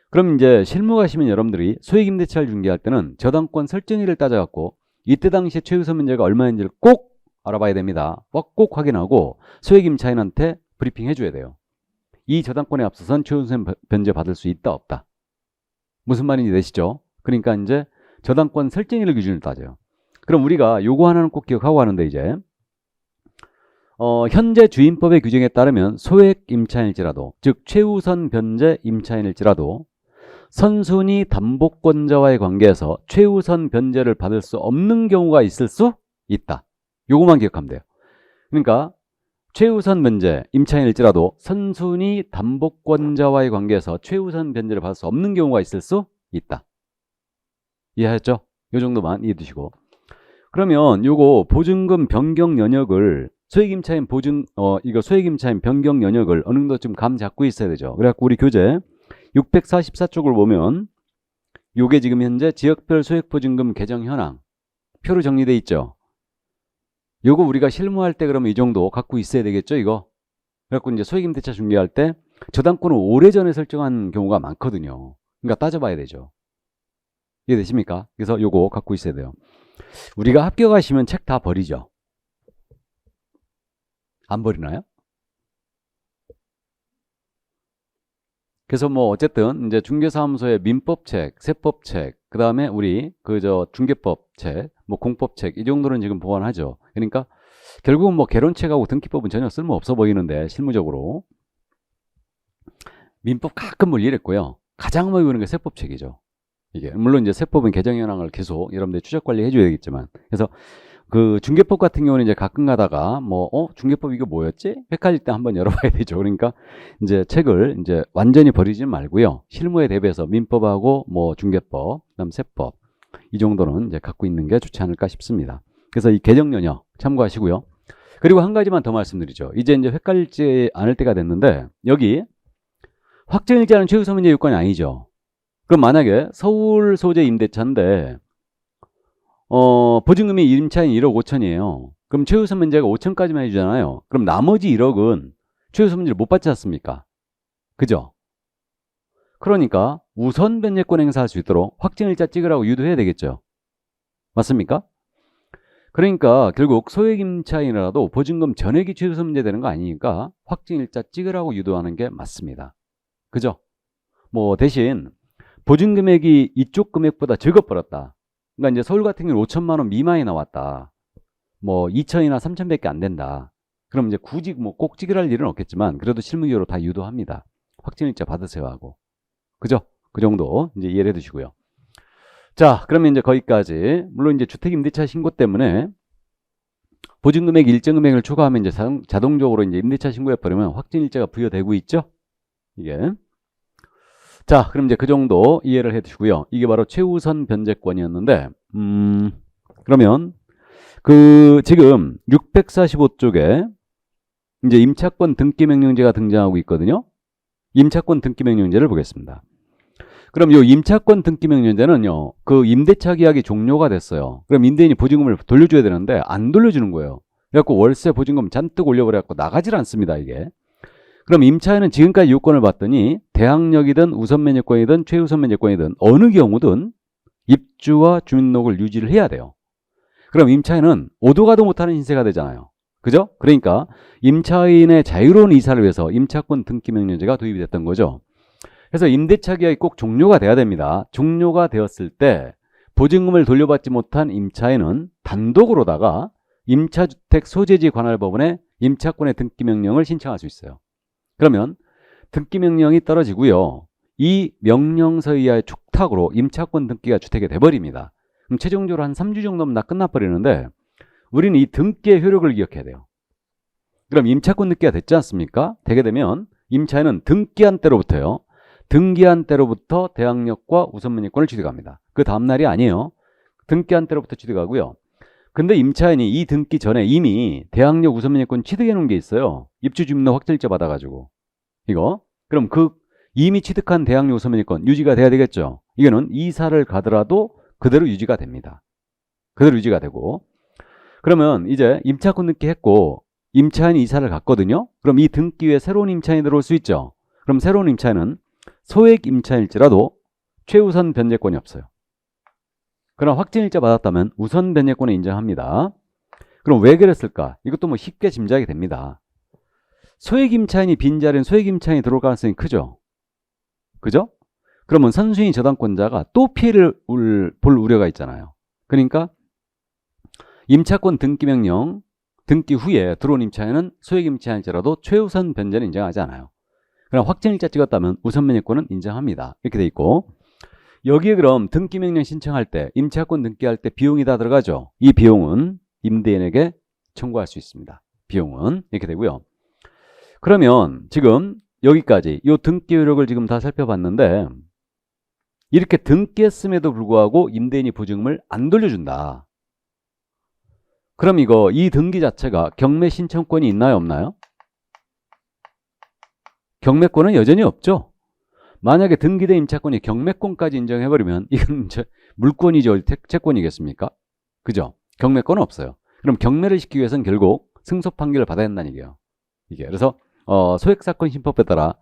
S1: 그럼 이제 실무 가시면 여러분들이 소액임대차를 중개할 때는 저당권 설정일을 따져갖고 이때 당시에 최우선 면제가 얼마인지를 꼭 알아봐야 됩니다. 꼭 확인하고 소액임차인한테 브리핑 해줘야 돼요. 이 저당권에 앞서선 최우선 변제 받을 수 있다 없다. 무슨 말인지 되시죠? 그러니까 이제 저당권 설정일을 기준으로 따져요. 그럼 우리가 요거 하나는 꼭 기억하고 하는데 이제 현재 주임법의 규정에 따르면 소액 임차인일지라도 즉 최우선 변제 임차인일지라도 선순위 담보권자와의 관계에서 최우선 변제를 받을 수 없는 경우가 있을 수 있다. 요거만 기억하면 돼요. 그러니까 최우선 변제 임차인일지라도 선순위 담보권자와의 관계에서 최우선 변제를 받을 수 없는 경우가 있을 수 있다. 이해하셨죠? 요 정도만 이해해 두시고. 그러면 요거 보증금 변경 연역을 소액임차인 이거 소액임차인 변경 연역을 어느 정도 좀 감 잡고 있어야 되죠. 그래갖고 우리 교재 644쪽을 보면 요게 지금 현재 지역별 소액보증금 개정 현황 표로 정리돼 있죠. 요거 우리가 실무할 때 그러면 이 정도 갖고 있어야 되겠죠, 이거. 그래갖고 이제 소액임대차 중개할 때 저당권을 오래전에 설정한 경우가 많거든요. 그러니까 따져봐야 되죠. 이해되십니까? 그래서 요거 갖고 있어야 돼요. 우리가 합격하시면 책 다 버리죠. 안 버리나요? 그래서 뭐 어쨌든 이제 중개사무소의 민법책, 세법책, 그 다음에 우리 중개법책, 뭐 공법책 이 정도는 지금 보완하죠. 그러니까 결국은 뭐 개론책하고 등기법은 전혀 쓸모 없어 보이는데 실무적으로 민법 가끔 뭐 이랬고요. 가장 많이 보는 게 세법책이죠. 이게 물론 이제 세법은 개정 현황을 계속 여러분들 추적 관리 해줘야 되겠지만 그래서 그 중개법 같은 경우는 이제 가끔 가다가 중개법 이거 뭐였지? 헷갈릴 때 한번 열어봐야 되죠. 그러니까 이제 책을 이제 완전히 버리지 말고요. 실무에 대비해서 민법하고 뭐 중개법, 그다음 세법 이 정도는 이제 갖고 있는 게 좋지 않을까 싶습니다. 그래서 이 개정 연역 참고하시고요. 그리고 한 가지만 더 말씀드리죠. 이제 헷갈리지 않을 때가 됐는데 여기 확정일자는 최우선 면제 요건이 아니죠. 그럼 만약에 서울 소재 임대차인데 보증금이 임차인 1억 5천이에요. 그럼 최우선 면제가 5천까지만 해주잖아요. 그럼 나머지 1억은 최우선 면제를 못 받지 않습니까? 그죠? 그러니까 우선 변제권 행사할 수 있도록 확정일자 찍으라고 유도해야 되겠죠. 맞습니까? 그러니까 결국 소액 임차인이라도 보증금 전액이 최우선 면제되는 거 아니니까 확정일자 찍으라고 유도하는 게 맞습니다. 그죠? 뭐 대신 보증금액이 이쪽 금액보다 적어버렸다. 그러니까 이제 서울 같은 경우는 5천만 원 미만이 나왔다. 뭐 2천이나 3천밖에 안 된다. 그럼 이제 굳이 뭐 꼭 찍으랄 일은 없겠지만 그래도 실무기로 다 유도합니다. 확정일자 받으세요 하고. 그죠? 그 정도 이제 이해를 해두시고요. 자, 그러면 이제 거기까지. 물론 이제 주택임대차 신고 때문에 보증금액 일정 금액을 초과하면 이제 자동적으로 이제 임대차 신고해 버리면 확정일자가 부여되고 있죠. 이게. 자, 그럼 이제 그 정도 이해를 해 두시고요. 이게 바로 최우선 변제권이었는데, 그러면 지금 645쪽에 이제 임차권 등기명령제가 등장하고 있거든요. 임차권 등기명령제를 보겠습니다. 그럼 이 임차권 등기명령제는요, 그 임대차 계약이 종료가 됐어요. 그럼 임대인이 보증금을 돌려줘야 되는데 안 돌려주는 거예요. 그래갖고 월세 보증금 잔뜩 올려버려갖고 나가질 않습니다, 이게. 그럼 임차인은 지금까지 요건을 봤더니 대항력이든 우선 면제권이든 최우선 면제권이든 어느 경우든 입주와 주민등록을 유지를 해야 돼요. 그럼 임차인은 오도 가도 못하는 신세가 되잖아요. 그죠? 그러니까 임차인의 자유로운 이사를 위해서 임차권 등기명령제가 도입이 됐던 거죠. 그래서 임대차 계약이 꼭 종료가 돼야 됩니다. 종료가 되었을 때 보증금을 돌려받지 못한 임차인은 단독으로다가 임차주택 소재지 관할법원에 임차권의 등기명령을 신청할 수 있어요. 그러면 등기명령이 떨어지고요. 이 명령서 이하의 축탁으로 임차권 등기가 주택이 돼버립니다. 그럼 최종적으로 한 3주 정도면 다 끝나버리는데 우리는 이 등기의 효력을 기억해야 돼요. 그럼 임차권 등기가 됐지 않습니까? 되게 되면 임차인은 등기한 때로부터 대항력과 우선면허권을 취득합니다. 그 다음 날이 아니에요. 등기한 때로부터 취득하고요. 근데 임차인이 이 등기 전에 이미 대항력 우선면허권 취득해 놓은 게 있어요. 입주주민등록 확정일자 받아가지고 이거. 그럼 그 이미 취득한 대항력 우선면허권 유지가 돼야 되겠죠. 이거는 이사를 가더라도 그대로 유지가 됩니다. 그대로 유지가 되고. 그러면 이제 임차권 등기했고 임차인이 이사를 갔거든요. 그럼 이 등기에 새로운 임차인이 들어올 수 있죠. 그럼 새로운 임차인은 소액 임차일지라도 최우선 변제권이 없어요. 그러나 확정일자 받았다면 우선 변제권을 인정합니다. 그럼 왜 그랬을까? 이것도 뭐 쉽게 짐작이 됩니다. 소액 임차인이 빈자리는 소액 임차인이 들어올 가능성이 크죠. 그죠? 그러면 선순위 저당권자가 또 피해를 볼 우려가 있잖아요. 그러니까 임차권 등기명령 등기 후에 들어온 임차인은 소액 임차인일지라도 최우선 변제는 인정하지 않아요. 그럼 확정일자 찍었다면 우선 변제권은 인정합니다. 이렇게 돼 있고 여기에 그럼 등기명령 신청할 때 임차권 등기할 때 비용이 다 들어가죠. 이 비용은 임대인에게 청구할 수 있습니다. 비용은 이렇게 되고요. 그러면 지금 여기까지 이 등기 효력을 지금 다 살펴봤는데 이렇게 등기했음에도 불구하고 임대인이 보증금을 안 돌려준다. 그럼 이 등기 자체가 경매 신청권이 있나요, 없나요? 경매권은 여전히 없죠. 만약에 등기된 임차권이 경매권까지 인정해버리면 이건 이제 물권이죠, 채권이겠습니까? 그죠? 경매권은 없어요. 그럼 경매를 시키기 위해서는 결국 승소 판결을 받아야 한다는 얘기예요. 이게 그래서 소액사건 신법에 따라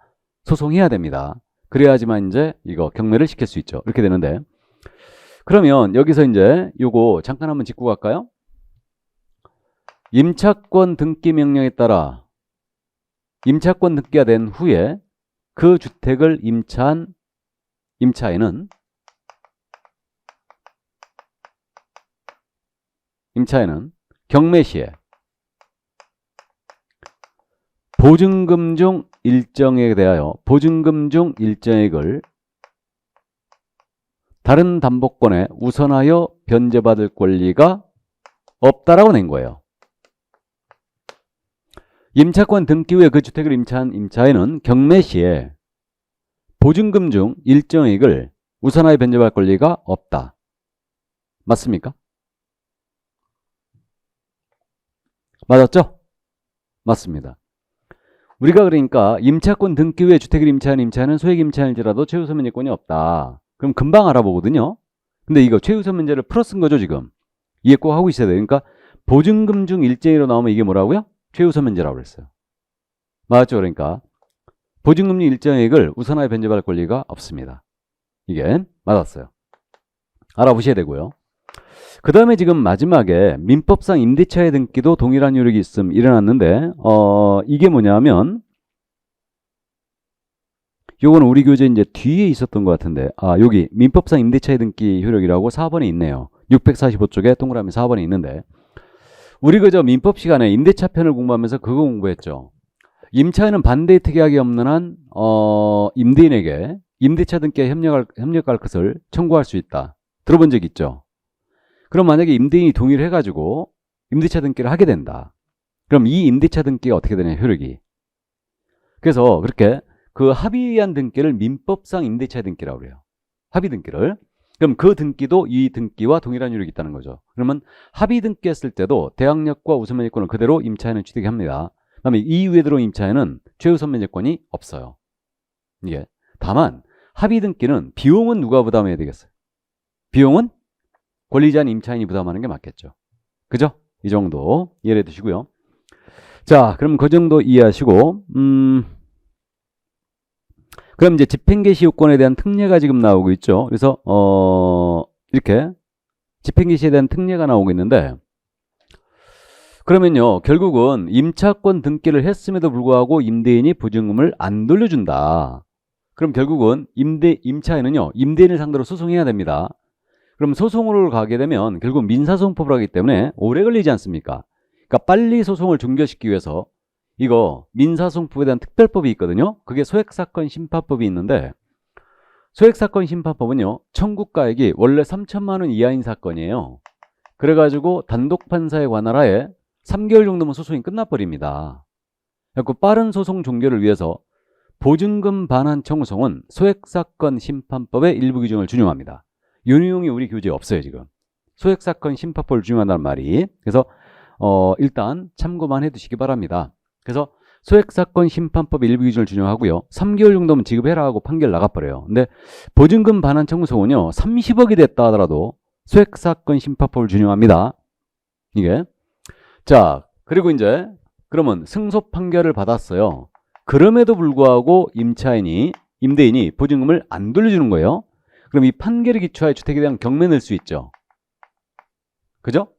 S1: 소송해야 됩니다. 그래야지만 이제 이거 경매를 시킬 수 있죠. 이렇게 되는데 그러면 여기서 이제 요거 잠깐 한번 짚고 갈까요? 임차권 등기 명령에 따라 임차권 등기가 된 후에 그 주택을 임차한 임차인은 경매 시에 보증금 중 일정액에 대하여 보증금 중 일정액을 다른 담보권에 우선하여 변제받을 권리가 없다라고 낸 거예요. 임차권 등기 후에 그 주택을 임차한 임차인은 경매 시에 보증금 중 일정액을 우선하여 변제받을 권리가 없다. 맞습니까? 맞았죠? 맞습니다. 우리가 그러니까 임차권 등기 후에 주택을 임차한 임차인은 소액 임차인일지라도 최우선 면제권이 없다. 그럼 금방 알아보거든요. 근데 이거 최우선 면제를 풀어 쓴 거죠, 지금. 이해 꼭 하고 있어야 돼요. 그러니까 보증금 중 일정액으로 나오면 이게 뭐라고요? 최우선 면제라고 그랬어요. 맞죠? 그러니까 보증금 중 일정액을 우선하여 변제받을 권리가 없습니다. 이게 맞았어요. 알아보셔야 되고요. 그 다음에 지금 마지막에 민법상 임대차의 등기도 동일한 효력이 있음 일어났는데 이게 뭐냐면 요거는 우리 교재 이제 뒤에 있었던 것 같은데 여기 민법상 임대차의 등기 효력이라고 4번에 있네요. 645쪽에 동그라미 4번에 있는데 우리 그저 민법 시간에 임대차 편을 공부하면서 그거 공부했죠. 임차인은 반대 특약이 없는 한 임대인에게 임대차 등기에 협력할 것을 청구할 수 있다. 들어본 적 있죠? 그럼 만약에 임대인이 동의를 해가지고 임대차 등기를 하게 된다. 그럼 이 임대차 등기가 어떻게 되냐, 효력이. 그래서 그렇게 그 합의한 등기를 민법상 임대차 등기라고 그래요. 합의 등기를. 그럼 그 등기도 이 등기와 동일한 효력이 있다는 거죠. 그러면 합의 등기했을 때도 대항력과 우선 면제권을 그대로 임차인은 취득합니다. 그다음에 이 이후에 들어온 임차인은 최우선 면제권이 없어요. 이게 다만 합의 등기는 비용은 누가 부담해야 되겠어요? 비용은 권리자인 임차인이 부담하는 게 맞겠죠. 그죠? 이 정도 이해해 두시고요. 자, 그럼 그 정도 이해하시고 그럼 이제 집행개시 요건에 대한 특례가 지금 나오고 있죠. 그래서 이렇게 집행개시에 대한 특례가 나오고 있는데 그러면요, 결국은 임차권 등기를 했음에도 불구하고 임대인이 보증금을 안 돌려준다. 그럼 결국은 임차인은요, 임대인을 상대로 소송해야 됩니다. 그럼 소송으로 가게 되면 결국 민사소송법을 하기 때문에 오래 걸리지 않습니까? 그러니까 빨리 소송을 종결시키기 위해서 이거 민사소송법에 대한 특별법이 있거든요. 그게 소액사건 심판법이 있는데 소액사건 심판법은요. 청구가액이 원래 3천만 원 이하인 사건이에요. 그래가지고 단독 판사의 관할하에 3개월 정도면 소송이 끝나버립니다. 그래서 빠른 소송 종결을 위해서 보증금 반환 청구소송은 소액사건 심판법의 일부 규정을 준용합니다. 이 내용이 우리 교재에 없어요 지금. 소액사건 심판법을 준용한다는 말이. 그래서 일단 참고만 해두시기 바랍니다. 그래서 소액사건 심판법 일부 규정을 준용하고요. 3개월 정도면 지급해라 하고 판결 나가버려요. 근데 보증금 반환 청구소송은요. 30억이 됐다 하더라도 소액사건 심판법을 준용합니다. 이게. 자, 그리고 이제 그러면 승소 판결을 받았어요. 그럼에도 불구하고 임대인이 보증금을 안 돌려주는 거예요. 그럼 이 판결에 기초하여 주택에 대한 경매 낼 수 있죠. 그죠?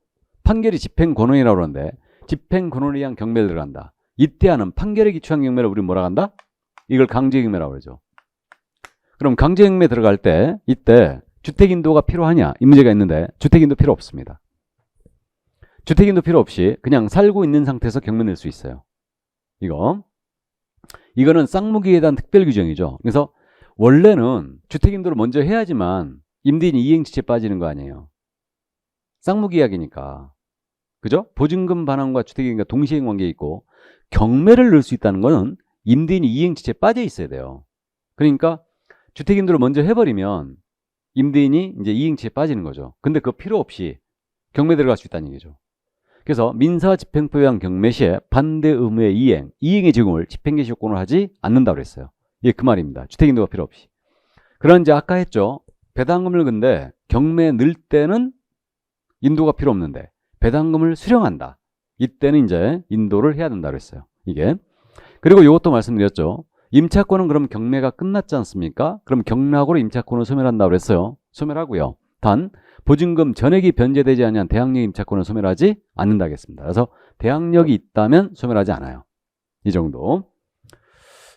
S1: 판결이 집행권원이라고 그러는데 집행권원에 대한 경매를 들어간다. 이때 하는 판결에 기초한 경매를 우리 뭐라 한다? 이걸 강제경매라고 그러죠. 그럼 강제경매 들어갈 때 이때 주택인도가 필요하냐? 이 문제가 있는데 주택인도 필요 없습니다. 주택인도 필요 없이 그냥 살고 있는 상태에서 경매 낼 수 있어요. 이거는 쌍무기에 대한 특별 규정이죠. 그래서 원래는 주택인도를 먼저 해야지만 임대인이 이행지체에 빠지는 거 아니에요. 쌍무계약이니까. 그죠? 보증금 반환과 주택인가 동시행 관계에 있고 경매를 넣을 수 있다는 거는 임대인이 이행지체에 빠져 있어야 돼요. 그러니까 주택인도를 먼저 해버리면 임대인이 이제 이행지체에 빠지는 거죠. 근데 그거 필요 없이 경매 들어갈 수 있다는 얘기죠. 그래서 민사집행법에 의한 경매 시에 반대 의무의 이행의 제공을 집행개시효권을 하지 않는다고 그랬어요. 예, 그 말입니다. 주택인도가 필요 없이. 그런 이제 아까 했죠. 배당금을 근데 경매에 넣을 때는 인도가 필요 없는데 배당금을 수령한다. 이때는 이제 인도를 해야 된다고 그랬어요. 이게. 그리고 이것도 말씀드렸죠. 임차권은 그럼 경매가 끝났지 않습니까? 그럼 경락으로 임차권을 소멸한다고 그랬어요. 소멸하고요. 단 보증금 전액이 변제되지 않은 대항력 임차권을 소멸하지 않는다겠습니다. 그래서 대항력이 있다면 소멸하지 않아요. 이 정도.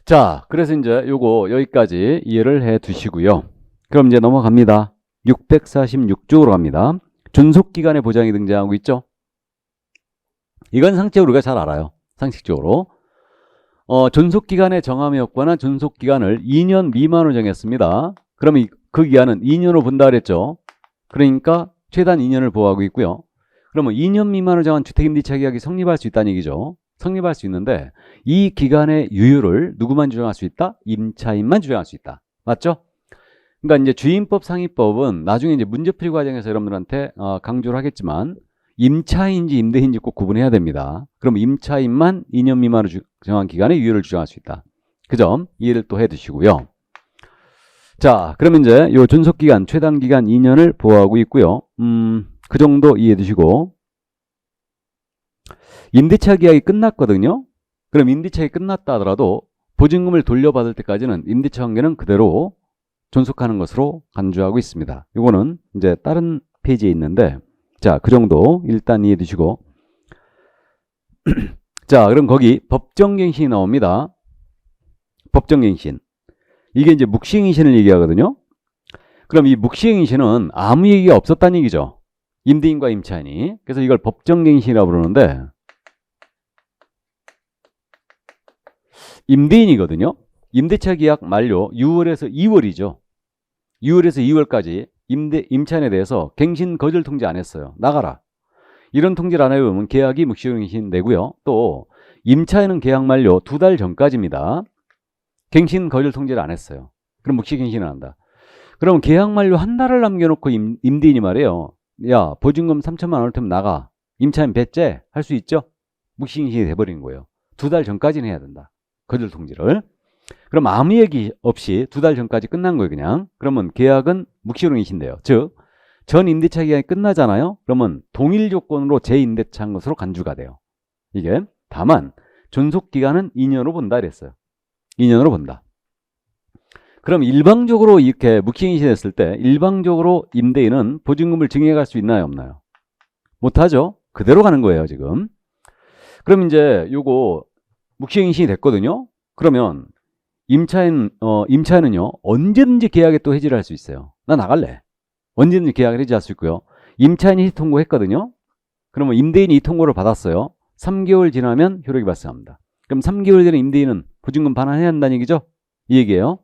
S1: 자, 그래서 이제 요거 여기까지 이해를 해 두시고요. 그럼 이제 넘어갑니다. 646쪽으로 갑니다. 존속기간의 보장이 등장하고 있죠. 이건 상식적으로 우리가 잘 알아요. 상식적으로. 존속기간의 정함에 없거나 존속기간을 2년 미만으로 정했습니다. 그러면 그 기간은 2년으로 본다 그랬죠. 그러니까 최단 2년을 보호하고 있고요. 그러면 2년 미만으로 정한 주택임대차 계약이 성립할 수 있다는 얘기죠. 성립할 수 있는데 이 기간의 유효를 누구만 주장할 수 있다? 임차인만 주장할 수 있다. 맞죠? 그러니까 이제 주임법 상위법은 나중에 이제 문제풀이 과정에서 여러분들한테 강조를 하겠지만 임차인지 임대인지 꼭 구분해야 됩니다. 그럼 임차인만 2년 미만으로 정한 기간의 유효를 주장할 수 있다. 그 점 이해를 또 해 두시고요. 자, 그러면 이제 요 존속기간, 최단기간 2년을 보호하고 있고요. 그 정도 이해해 두시고 임대차 계약이 끝났거든요. 그럼 임대차 계약이 끝났다 하더라도 보증금을 돌려받을 때까지는 임대차 관계는 그대로 존속하는 것으로 간주하고 있습니다. 이거는 이제 다른 페이지에 있는데 자, 그 정도 일단 이해해 두시고 자, 그럼 거기 법정갱신이 나옵니다. 법정갱신. 이게 이제 묵시행신을 얘기하거든요. 그럼 이 묵시행신은 아무 얘기가 없었다는 얘기죠. 임대인과 임차인이. 그래서 이걸 법정갱신이라고 부르는데 임대인이거든요. 임대차 계약 만료 6월에서 2월이죠. 6월에서 2월까지 임차인에 대해서 갱신 거절 통지 안 했어요. 나가라. 이런 통지를 안 해보면 계약이 묵시갱신 되고요. 또 임차인은 계약 만료 2달 전까지입니다. 갱신 거절 통지를 안 했어요. 그럼 묵시갱신을 한다. 그럼 계약 만료 한 달을 남겨놓고 임대인이 말해요. 야, 보증금 3천만 원 올 테면 나가. 임차인 배째 할 수 있죠? 묵시갱신이 돼버린 거예요. 2달 전까지는 해야 된다. 거절 통지를. 그럼 아무 얘기 없이 2달 전까지 끝난 거예요, 그냥. 그러면 계약은 묵시갱신돼요. 즉, 전 임대차 기간이 끝나잖아요. 그러면 동일 조건으로 재임대차 한 것으로 간주가 돼요. 이게. 다만 존속 기간은 2년으로 본다 이랬어요. 2년으로 본다. 그럼 일방적으로 이렇게 묵시갱신이 됐을 때 일방적으로 임대인은 보증금을 증액할 수 있나요, 없나요? 못하죠. 그대로 가는 거예요, 지금. 그럼 이제 요거 묵시갱신이 됐거든요. 그러면 임차인은요 언제든지 계약에 또 해지를 할 수 있어요. 나 나갈래. 언제든지 계약을 해지할 수 있고요. 임차인이 통고했거든요. 그러면 임대인이 이 통고를 받았어요. 3개월 지나면 효력이 발생합니다. 그럼 3개월 전에 임대인은 보증금 반환해야 한다는 얘기죠? 이 얘기예요.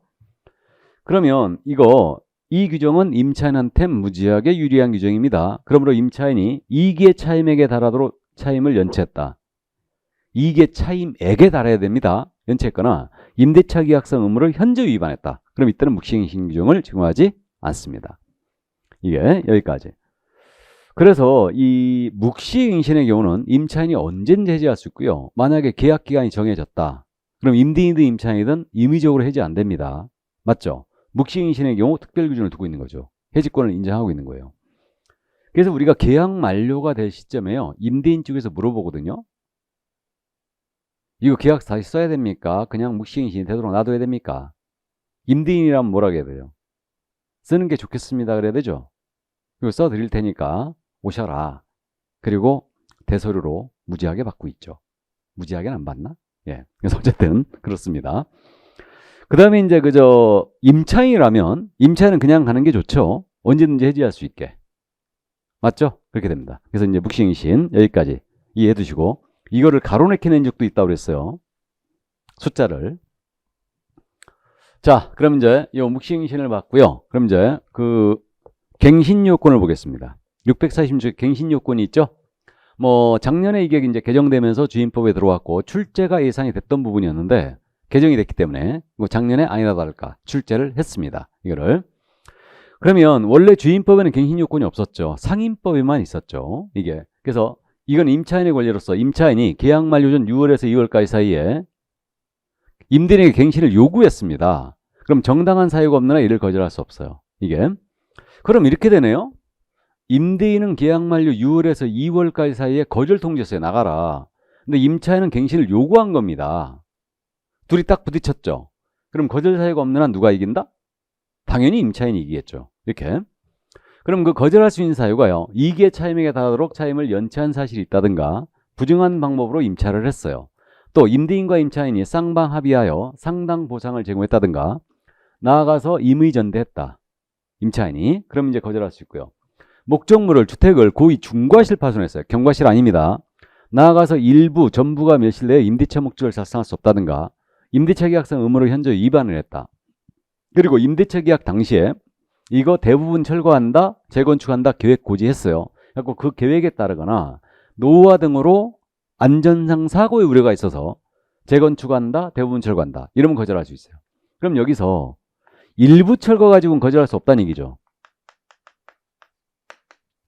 S1: 그러면 이 규정은 임차인한테 무지하게 유리한 규정입니다. 그러므로 임차인이 이익의 차임액에 달하도록 차임을 연체했다. 이익의 차임액에 달해야 됩니다. 연체했거나 임대차 계약상 의무를 현저 위반했다. 그럼 이때는 묵시행신 규정을 적용하지 않습니다. 이게 여기까지. 그래서 이 묵시행신의 경우는 임차인이 언제든지 해지할 수 있고요. 만약에 계약 기간이 정해졌다. 그럼 임대인이든 임차인이든 임의적으로 해지 안 됩니다. 맞죠? 묵시행신의 경우 특별 기준을 두고 있는 거죠. 해지권을 인정하고 있는 거예요. 그래서 우리가 계약 만료가 될 시점에요. 임대인 쪽에서 물어보거든요. 이거 계약 다시 써야 됩니까? 그냥 묵시행신이 되도록 놔둬야 됩니까? 임대인이라면 뭐라고 해야 돼요? 쓰는 게 좋겠습니다. 그래야 되죠? 이거 써드릴 테니까 오셔라. 그리고 대서류로 무지하게 받고 있죠. 무지하게는 안 받나? 예. 그래서 어쨌든 그렇습니다. 그 다음에 이제 임차인이라면 임차인은 그냥 가는 게 좋죠. 언제든지 해지할 수 있게. 맞죠? 그렇게 됩니다. 그래서 이제 묵시행신 여기까지 이해해 두시고 이거를 가로내게 낸 적도 있다고 그랬어요. 숫자를. 자, 그럼 이제 이 묵시행신을 봤고요. 그럼 이제 갱신요건을 보겠습니다. 646 갱신요건이 있죠? 작년에 이게 이제 개정되면서 주임법에 들어왔고 출제가 예상이 됐던 부분이었는데 개정이 됐기 때문에 작년에 아니나 다를까 출제를 했습니다. 이거를. 그러면 원래 주임법에는 갱신요건이 없었죠. 상임법에만 있었죠. 이게. 그래서 이건 임차인의 권리로서 임차인이 계약 만료 전 6월에서 2월까지 사이에 임대인에게 갱신을 요구했습니다. 그럼 정당한 사유가 없는 한 이를 거절할 수 없어요. 이게. 그럼 이렇게 되네요. 임대인은 계약 만료 6월에서 2월까지 사이에 거절 통지했어요. 나가라. 근데 임차인은 갱신을 요구한 겁니다. 둘이 딱 부딪혔죠. 그럼 거절 사유가 없는 한 누가 이긴다? 당연히 임차인이 이기겠죠. 이렇게. 그럼 거절할 수 있는 사유가요. 이익의 차임액에 달하도록 차임을 연체한 사실이 있다든가 부정한 방법으로 임차를 했어요. 또 임대인과 임차인이 쌍방 합의하여 상당 보상을 제공했다든가 나아가서 임의전대했다. 임차인이. 그럼 이제 거절할 수 있고요. 목적물을 주택을 고의 중과실 파손했어요. 경과실 아닙니다. 나아가서 일부 전부가 멸실되어 임대차 목적을 달성할 수 없다든가 임대차 계약상 의무를 현저 위반을 했다. 그리고 임대차 계약 당시에 이거 대부분 철거한다, 재건축한다 계획 고지했어요. 그래서 그 계획에 따르거나 노후화 등으로 안전상 사고의 우려가 있어서 재건축한다, 대부분 철거한다. 이러면 거절할 수 있어요. 그럼 여기서 일부 철거 가지고는 거절할 수 없다는 얘기죠.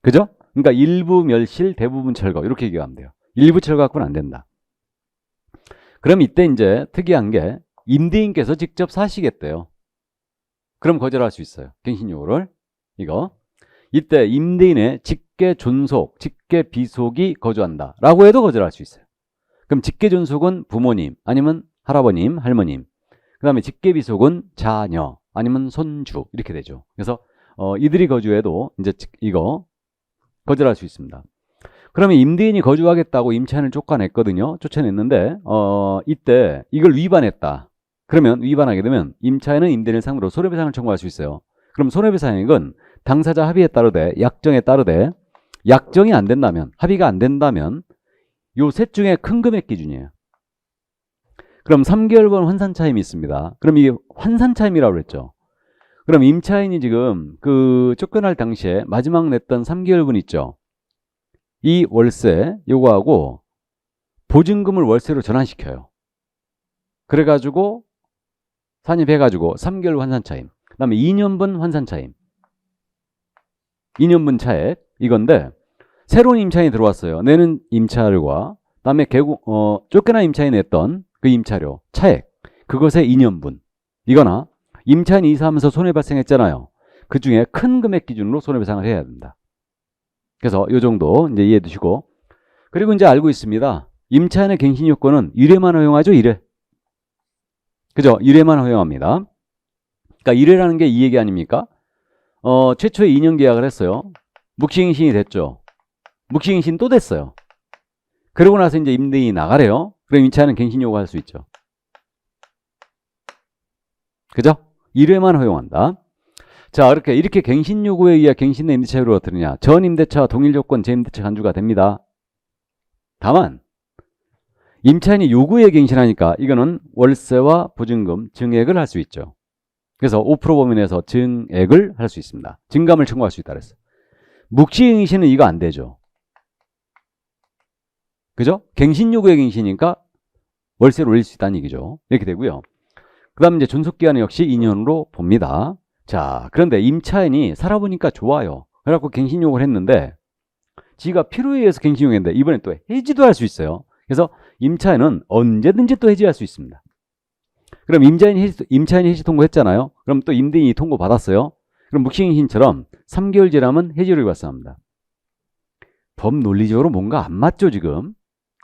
S1: 그죠? 그러니까 일부 멸실, 대부분 철거 이렇게 얘기하면 돼요. 일부 철거 갖고는 안 된다. 그럼 이때 이제 특이한 게 임대인께서 직접 사시겠대요. 그럼 거절할 수 있어요. 갱신요구를. 이거. 이때 임대인의 직계 존속, 직계 비속이 거주한다. 라고 해도 거절할 수 있어요. 그럼 직계 존속은 부모님, 아니면 할아버님, 할머님. 그 다음에 직계 비속은 자녀, 아니면 손주. 이렇게 되죠. 그래서 이들이 거주해도 이제 이거 거절할 수 있습니다. 그러면 임대인이 거주하겠다고 임차인을 쫓아냈거든요. 쫓아냈는데 이때 이걸 위반했다. 그러면 위반하게 되면 임차인은 임대인을 상대로 손해배상을 청구할 수 있어요. 그럼 손해배상액은 당사자 합의에 따르되 약정에 따르되 약정이 안 된다면 합의가 안 된다면 요 셋 중에 큰 금액 기준이에요. 그럼 3개월분 환산차임이 있습니다. 그럼 이게 환산차임이라고 그랬죠. 그럼 임차인이 지금 쫓겨날 당시에 마지막 냈던 3개월분 있죠. 이 월세 요거하고 보증금을 월세로 전환시켜요. 그래가지고 산입해가지고 3개월 환산차임, 그 다음에 2년분 환산차임, 2년분 차액 이건데 새로운 임차인이 들어왔어요. 내는 임차료와 그 다음에 쫓겨난 임차인이 냈던 그 임차료, 차액 그것의 2년분 이거나 임차인이 이사하면서 손해 발생했잖아요. 그 중에 큰 금액 기준으로 손해배상을 해야 된다. 그래서 이 정도 이제 이해해 두시고 그리고 이제 알고 있습니다. 임차인의 갱신 요건은 1회만 허용하죠. 1회. 그죠? 1회만 허용합니다. 그러니까 1회라는 게 이 얘기 아닙니까? 최초에 2년 계약을 했어요. 묵시갱신이 됐죠. 묵시갱신 또 됐어요. 그러고 나서 이제 임대인이 나가래요. 그럼 임차인은 갱신 요구할 수 있죠. 그죠? 1회만 허용한다. 자, 이렇게 갱신 요구에 의해 갱신 내 임대차 효율은 어떠느냐. 전 임대차와 동일 조건 재임대차 간주가 됩니다. 다만 임차인이 요구에 갱신하니까 이거는 월세와 보증금, 증액을 할 수 있죠. 그래서 5% 범위 내에서 증액을 할 수 있습니다. 증감을 청구할 수 있다 그랬어. 묵시갱신은 이거 안 되죠. 그죠? 갱신 요구의 갱신이니까 월세를 올릴 수 있다는 얘기죠. 이렇게 되고요. 그 다음 이제 존속기간은 역시 2년으로 봅니다. 자, 그런데 임차인이 살아보니까 좋아요. 그래갖고 갱신 요구를 했는데 지가 필요에 의해서 갱신 요구했는데 이번에 또 해지도 할 수 있어요. 그래서 임차인은 언제든지 또 해지할 수 있습니다. 그럼 임차인이 해지 통고했잖아요. 그럼 또 임대인이 통고 받았어요. 그럼 묵시갱신처럼 3개월 지나면 해지를 발생합니다. 법 논리적으로 뭔가 안 맞죠, 지금?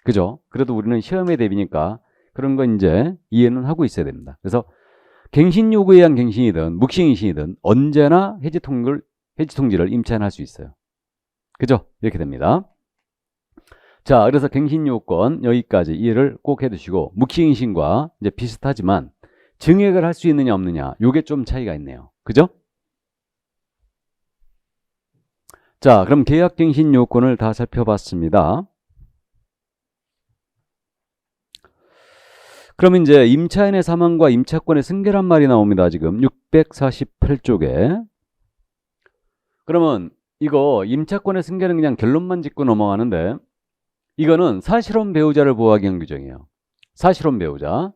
S1: 그죠? 그래도 우리는 시험에 대비니까 그런 거 이제 이해는 하고 있어야 됩니다. 그래서 갱신 요구에 의한 갱신이든 묵시갱신이든 언제나 해지 통지를 임차인 할 수 있어요. 그죠? 이렇게 됩니다. 자, 그래서 갱신 요건 여기까지 이해를 꼭 해두시고 묵시갱신과 이제 비슷하지만 증액을 할 수 있느냐 없느냐 요게 좀 차이가 있네요. 그죠? 자, 그럼 계약갱신 요건을 다 살펴봤습니다. 그럼 이제 임차인의 사망과 임차권의 승계란 말이 나옵니다. 지금 648쪽에. 그러면 이거 임차권의 승계는 그냥 결론만 짓고 넘어가는데 이거는 사실혼 배우자를 보호하기 위한 규정이에요. 사실혼 배우자.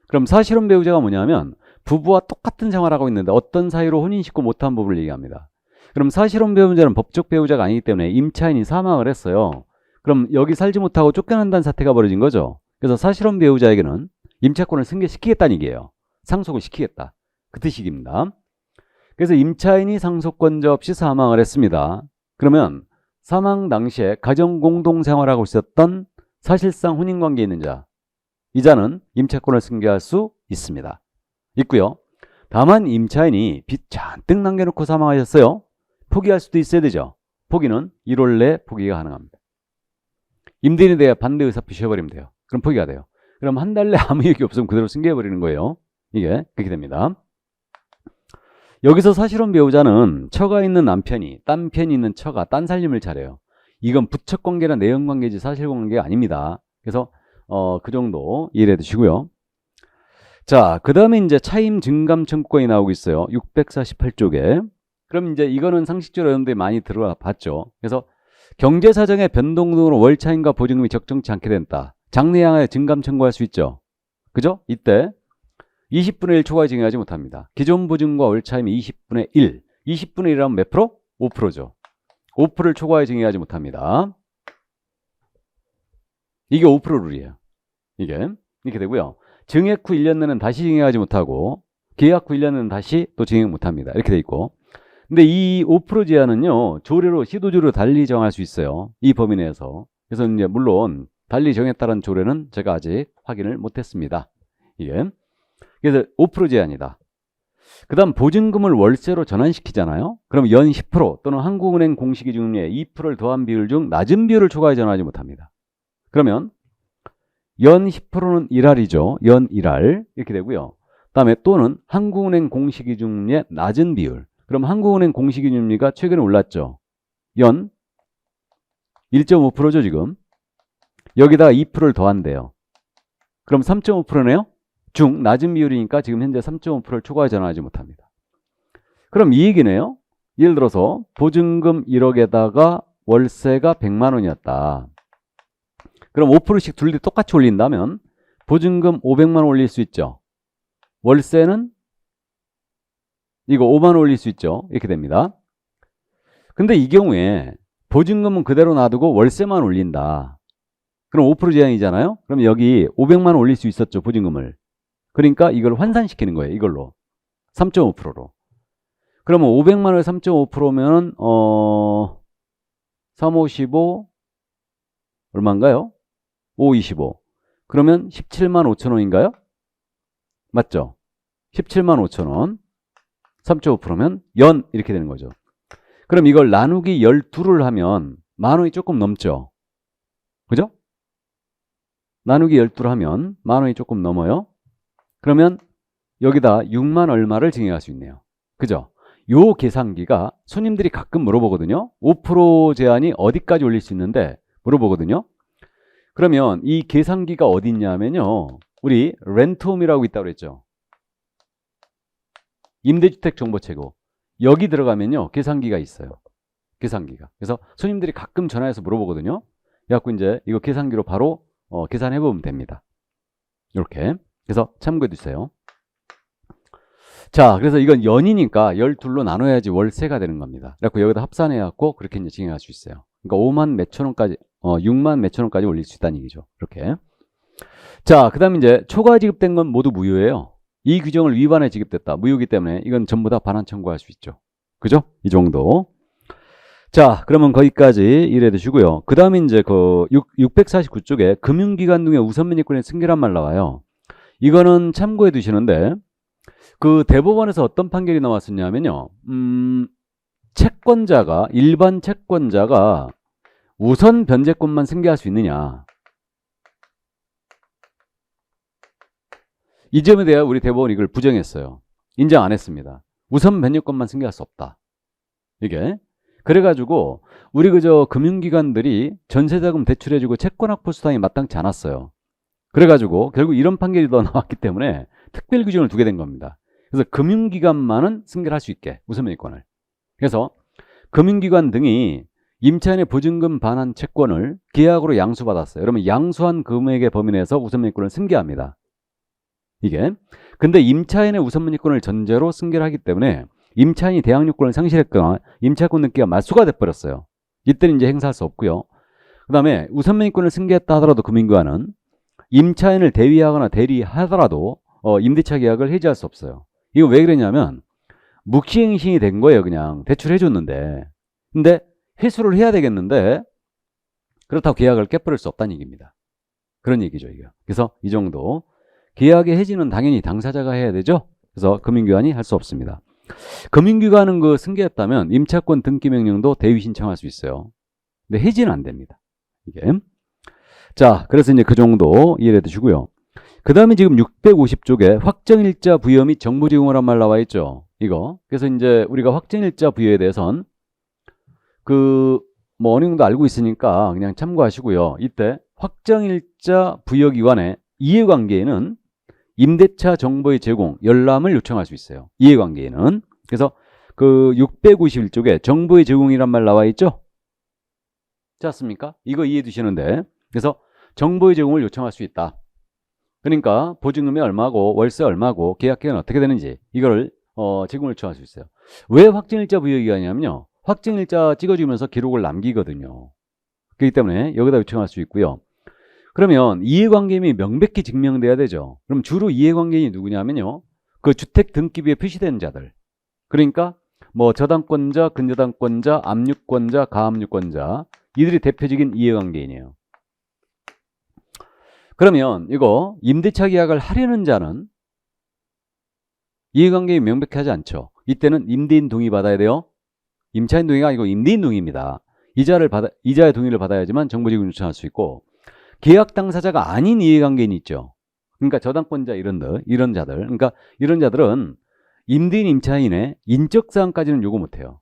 S1: 그럼 사실혼 배우자가 뭐냐면 부부와 똑같은 생활을 하고 있는데 어떤 사유로 혼인신고 못한 부부를 얘기합니다. 그럼 사실혼 배우자는 법적 배우자가 아니기 때문에 임차인이 사망을 했어요. 그럼 여기 살지 못하고 쫓겨난다는 사태가 벌어진 거죠. 그래서 사실혼 배우자에게는 임차권을 승계시키겠다는 얘기예요. 상속을 시키겠다. 그 뜻입니다. 그래서 임차인이 상속권자 없이 사망을 했습니다. 그러면 사망 당시에 가정 공동생활하고 있었던 사실상 혼인관계에 있는 자, 이 자는 임차권을 승계할 수 있습니다. 있고요. 다만 임차인이 빚 잔뜩 남겨놓고 사망하셨어요. 포기할 수도 있어야 되죠. 포기는 1월 내 포기가 가능합니다. 임대인에 대해 반대 의사 표시해버리면 돼요. 그럼 포기가 돼요. 그럼 한 달 내 아무 얘기 없으면 그대로 승계해버리는 거예요. 이게 그렇게 됩니다. 여기서 사실혼 배우자는 처가 있는 남편이 딴 편이 있는 처가 딴 살림을 차려요. 이건 부척관계나 내연관계지 사실관계가 아닙니다. 그래서 그 정도 이해해 두시고요. 자, 그 다음에 이제 차임 증감 청구권이 나오고 있어요. 648쪽에. 그럼 이제 이거는 상식적으로 여러분들이 많이 들어봤죠. 그래서 경제사정의 변동 등으로 월차임과 보증금이 적정치 않게 된다. 장래양에 증감 청구할 수 있죠. 그죠? 이때 20분의 1 초과에 증액하지 못합니다. 기존 보증과 월차임이 20분의 1. 20분의 1이라면 몇 프로? 5%죠. 5%를 초과에 증액하지 못합니다. 이게 5% 룰이에요. 이게 이렇게 되고요. 증액 후 1년 내는 다시 증액하지 못하고 계약 후 1년 내는 다시 또 증액 못합니다. 이렇게 돼 있고. 근데 이 5% 제한은요. 조례로 시도조례로 달리 정할 수 있어요. 이 범위 내에서. 그래서 이제 물론 달리 정했다는 조례는 제가 아직 확인을 못했습니다. 이게 그래서 5% 제한이다. 그 다음 보증금을 월세로 전환시키잖아요. 그럼 연 10% 또는 한국은행 공시기준에 2%를 더한 비율 중 낮은 비율을 초과해 전환하지 못합니다. 그러면 연 10%는 1할이죠. 연 1할 이렇게 되고요. 다음에 또는 한국은행 공시기준의 낮은 비율. 그럼 한국은행 공시기준리가 최근에 올랐죠. 연 1.5%죠 지금. 여기다가 2%를 더한대요. 그럼 3.5%네요. 중 낮은 비율이니까 지금 현재 3.5%를 초과해 전환하지 못합니다. 그럼 이 얘기네요. 예를 들어서 보증금 1억에다가 월세가 100만 원이었다. 그럼 5%씩 둘 다 똑같이 올린다면 보증금 500만 원 올릴 수 있죠. 월세는 이거 5만 원 올릴 수 있죠. 이렇게 됩니다. 근데 이 경우에 보증금은 그대로 놔두고 월세만 올린다. 그럼 5% 제한이잖아요. 그럼 여기 500만 원 올릴 수 있었죠. 보증금을. 그러니까 이걸 환산시키는 거예요. 이걸로. 3.5%로. 그러면 500만 원에 3.5%면 3, 5, 15 얼마인가요? 5, 25. 그러면 17만 5천 원인가요? 맞죠? 17만 5천 원. 3.5%면 연 이렇게 되는 거죠. 그럼 이걸 나누기 12를 하면 만 원이 조금 넘죠. 그죠? 나누기 12를 하면 만 원이 조금 넘어요. 그러면 여기다 6만 얼마를 증액할 수 있네요. 그죠? 요 계산기가 손님들이 가끔 물어보거든요. 5% 제한이 어디까지 올릴 수 있는데 물어보거든요. 그러면 이 계산기가 어디 있냐면요. 우리 렌트홈이라고 있다고 그랬죠. 임대주택 정보체고. 여기 들어가면요. 계산기가 있어요. 계산기가. 그래서 손님들이 가끔 전화해서 물어보거든요. 그래갖고 이제 이거 계산기로 바로 계산해 보면 됩니다. 이렇게. 그래서 참고해 두세요. 자, 그래서 이건 연이니까 12로 나눠야지 월세가 되는 겁니다. 그래갖고 여기다 합산해갖고 그렇게 이제 진행할 수 있어요. 그러니까 5만 몇천 원까지, 6만 몇천 원까지 올릴 수 있다는 얘기죠. 이렇게. 자, 그 다음에 이제 초과 지급된 건 모두 무효예요. 이 규정을 위반해 지급됐다. 무효이기 때문에 이건 전부 다 반환 청구할 수 있죠. 그죠? 이 정도. 자, 그러면 거기까지 이해해 두시고요. 그 다음에 이제 그 649쪽에 금융기관 등의 우선 면제권의 승계란 말 나와요. 이거는 참고해 두시는데, 그 대법원에서 어떤 판결이 나왔었냐면요. 채권자가, 일반 채권자가 우선 변제권만 승계할 수 있느냐. 이 점에 대해 우리 대법원이 이걸 부정했어요. 인정 안 했습니다. 우선 변제권만 승계할 수 없다. 이게. 그래가지고 우리 그저 금융기관들이 전세자금 대출해주고 채권 확보 수단이 마땅치 않았어요. 그래가지고 결국 이런 판결이 더 나왔기 때문에 특별 규정을 두게 된 겁니다. 그래서 금융기관만은 승계를 할 수 있게 우선 변제권을. 그래서 금융기관 등이 임차인의 보증금 반환 채권을 계약으로 양수받았어요. 그러면 양수한 금액의 범위 내에서 우선 변제권을 승계합니다. 이게. 근데 임차인의 우선 변제권을 전제로 승계를 하기 때문에 임차인이 대항력권을 상실했거나 임차권 등기가 말소가 돼버렸어요. 이때는 이제 행사할 수 없고요. 그 다음에 우선 변제권을 승계했다 하더라도 금융기관은 임차인을 대위하거나 대리하더라도 임대차 계약을 해지할 수 없어요. 이거 왜 그러냐면 묵시행신이 된 거예요. 그냥 대출해줬는데. 근데 회수를 해야 되겠는데 그렇다고 계약을 깨버릴 수 없다는 얘기입니다. 그런 얘기죠. 이게. 그래서 이 정도. 계약의 해지는 당연히 당사자가 해야 되죠. 그래서 금융기관이 할 수 없습니다. 금융기관은 그 승계했다면 임차권 등기 명령도 대위 신청할 수 있어요. 근데 해지는 안 됩니다. 이게. 자, 그래서 이제 그 정도 이해해 두시고요. 그 다음에 지금 650쪽에 확정일자 부여 및 정보 제공이란 말 나와 있죠. 이거. 그래서 이제 우리가 확정일자 부여에 대해선 뭐 어느 정도 알고 있으니까 그냥 참고하시고요. 이때 확정일자 부여기관의 이해관계에는 임대차 정보의 제공, 열람을 요청할 수 있어요. 이해관계에는. 그래서 그 651쪽에 정보의 제공이란 말 나와 있죠? 그렇지 않습니까? 이거 이해해 두시는데. 그래서 정보의 제공을 요청할 수 있다. 그러니까 보증금이 얼마고 월세 얼마고 계약기간은 어떻게 되는지 이거를 제공을 요청할 수 있어요. 왜 확정일자 부여기간이냐면요. 확정일자 찍어주면서 기록을 남기거든요. 그렇기 때문에 여기다 요청할 수 있고요. 그러면 이해관계인이 명백히 증명돼야 되죠. 그럼 주로 이해관계인이 누구냐면요. 그 주택 등기부에 표시된 자들. 그러니까 뭐 저당권자, 근저당권자, 압류권자, 가압류권자 이들이 대표적인 이해관계인이에요. 그러면 이거 임대차 계약을 하려는 자는 이해관계인이 명백하지 않죠. 이때는 임대인 동의 받아야 돼요. 임차인 동의가 아니고 임대인 동의입니다. 이자의 동의를 받아야지만 정보 제공을 요청할 수 있고 계약 당사자가 아닌 이해관계인이 있죠. 그러니까 저당권자 이런 자들. 그러니까 이런 자들은 임대인 임차인의 인적 사항까지는 요구 못해요.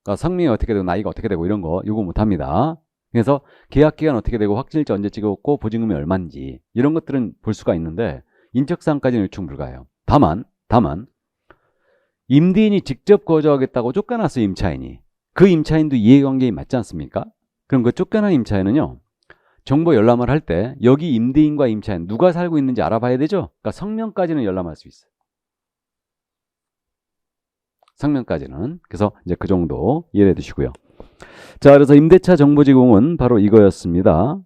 S1: 그러니까 성명이 어떻게 되고 나이가 어떻게 되고 이런 거 요구 못합니다. 그래서 계약 기간 어떻게 되고 확정일자 언제 찍었고 보증금이 얼마인지 이런 것들은 볼 수가 있는데 인적 사항까지는 요청 불가해요. 다만 임대인이 직접 거주하겠다고 쫓겨났어요. 임차인이. 그 임차인도 이해관계인 맞지 않습니까? 그럼 그 쫓겨난 임차인은요. 정보 열람을 할 때 여기 임대인과 임차인 누가 살고 있는지 알아봐야 되죠. 그러니까 성명까지는 열람할 수 있어요. 성명까지는. 그래서 이제 그 정도 이해해 두시고요. 자, 그래서 임대차 정보 제공은 바로 이거였습니다.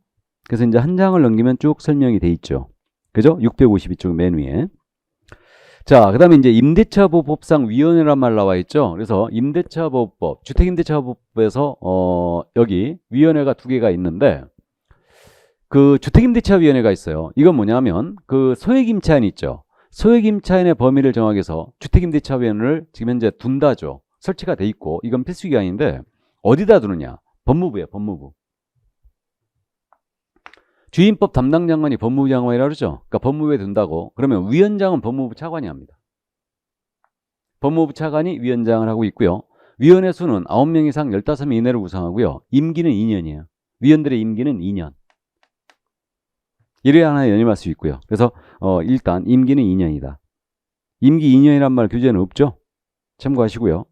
S1: 그래서 이제 한 장을 넘기면 쭉 설명이 돼 있죠. 그죠? 652쪽 맨 위에. 자, 그 다음에 이제 임대차보호법상 위원회란 말 나와 있죠. 그래서 임대차보호법, 주택임대차보호법에서 여기 위원회가 두 개가 있는데 그 주택임대차위원회가 있어요. 이건 뭐냐면 그 소액임차인 있죠. 소액임차인의 범위를 정하기 위해서 주택임대차위원회를 지금 현재 둔다죠. 설치가 돼 있고 이건 필수기관인데 어디다 두느냐? 법무부예요. 법무부. 주임법 담당 장관이 법무부 장관이라고 그러죠. 그러니까 법무부에 둔다고. 그러면 위원장은 법무부 차관이 합니다. 법무부 차관이 위원장을 하고 있고요. 위원회 수는 9명 이상 15명 이내로 구성하고요. 임기는 2년이에요. 위원들의 임기는 2년. 1회 하나 연임할 수 있고요. 그래서 일단 임기는 2년이다. 임기 2년이란 말 규제는 없죠. 참고하시고요.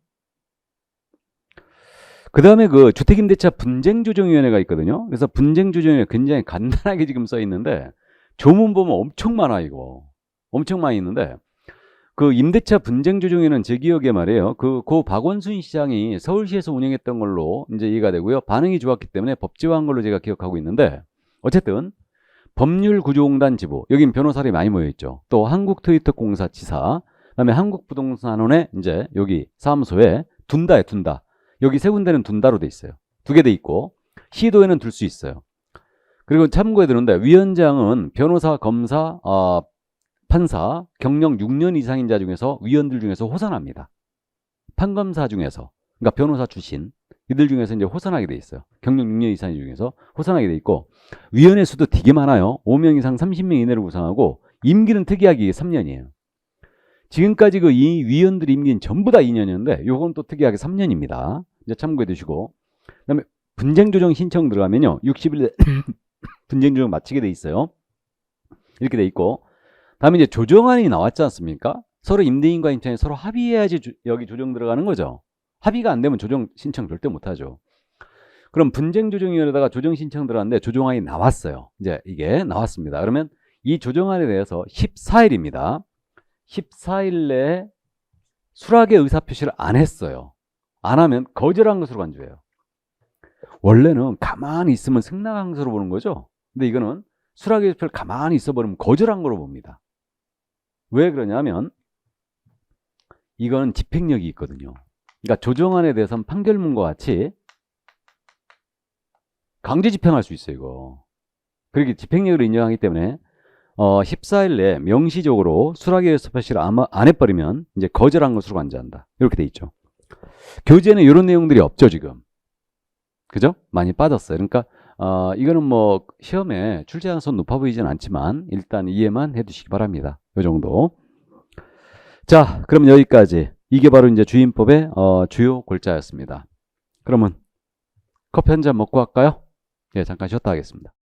S1: 그 다음에 그 주택임대차 분쟁조정위원회가 있거든요. 그래서 분쟁조정위원회 굉장히 간단하게 지금 써 있는데 조문 보면 엄청 많아 이거. 엄청 많이 있는데 그 임대차 분쟁조정위는 제 기억에 말이에요. 고 박원순 시장이 서울시에서 운영했던 걸로 이제 이해가 되고요. 반응이 좋았기 때문에 법제화한 걸로 제가 기억하고 있는데 어쨌든 법률구조공단 지부 여긴 변호사들이 많이 모여 있죠. 또 한국트위터공사 지사, 그다음에 한국부동산원의 이제 여기 사무소에 둔다에 둔다. 여기 세 군데는 둔다로 돼 있어요. 2개 돼 있고 시도에는 둘 수 있어요. 그리고 참고해 두는데 위원장은 변호사, 검사, 판사, 경력 6년 이상인 자 중에서 위원들 중에서 호선합니다. 판검사 중에서, 그러니까 변호사 출신 이들 중에서 이제 호선하게 돼 있어요. 경력 6년 이상 중에서 호선하게 돼 있고 위원회 수도 되게 많아요. 5명 이상 30명 이내로 구성하고 임기는 특이하게 3년이에요. 지금까지 그 이 위원들 임기는 전부 다 2년이었는데 요건 또 특이하게 3년입니다. 이제 참고해 두시고 그다음에 분쟁조정 신청 들어가면요 60일 분쟁조정 마치게 돼 있어요. 이렇게 돼 있고 다음에 이제 조정안이 나왔지 않습니까? 서로 임대인과 임차인이 서로 합의해야지 여기 조정 들어가는 거죠. 합의가 안 되면 조정 신청 절대 못 하죠. 그럼 분쟁조정위원회에다가 조정 신청 들어갔는데 조정안이 나왔어요. 이제 이게 나왔습니다. 그러면 이 조정안에 대해서 14일입니다. 14일 내에 수락의 의사표시를 안 했어요. 안 하면 거절한 것으로 간주해요. 원래는 가만히 있으면 승낙한 것으로 보는 거죠. 근데 이거는 수락의 의사표를 가만히 있어버리면 거절한 거로 봅니다. 왜 그러냐면 이건 집행력이 있거든요. 그러니까 조정안에 대해서는 판결문과 같이 강제 집행할 수 있어요. 이거. 그렇게 집행력을 인정하기 때문에 14일 내에 명시적으로 수락의 의사표시를 안 해버리면 이제 거절한 것으로 간주한다. 이렇게 돼 있죠. 교재에는 이런 내용들이 없죠 지금. 그죠? 많이 빠졌어요. 그러니까 이거는 뭐 시험에 출제 가능성은 높아 보이진 않지만 일단 이해만 해두시기 바랍니다. 이 정도. 자, 그럼 여기까지. 이게 바로 이제 주임법의 주요 골자였습니다. 그러면 커피 한 잔 먹고 할까요? 예, 잠깐 쉬었다 하겠습니다.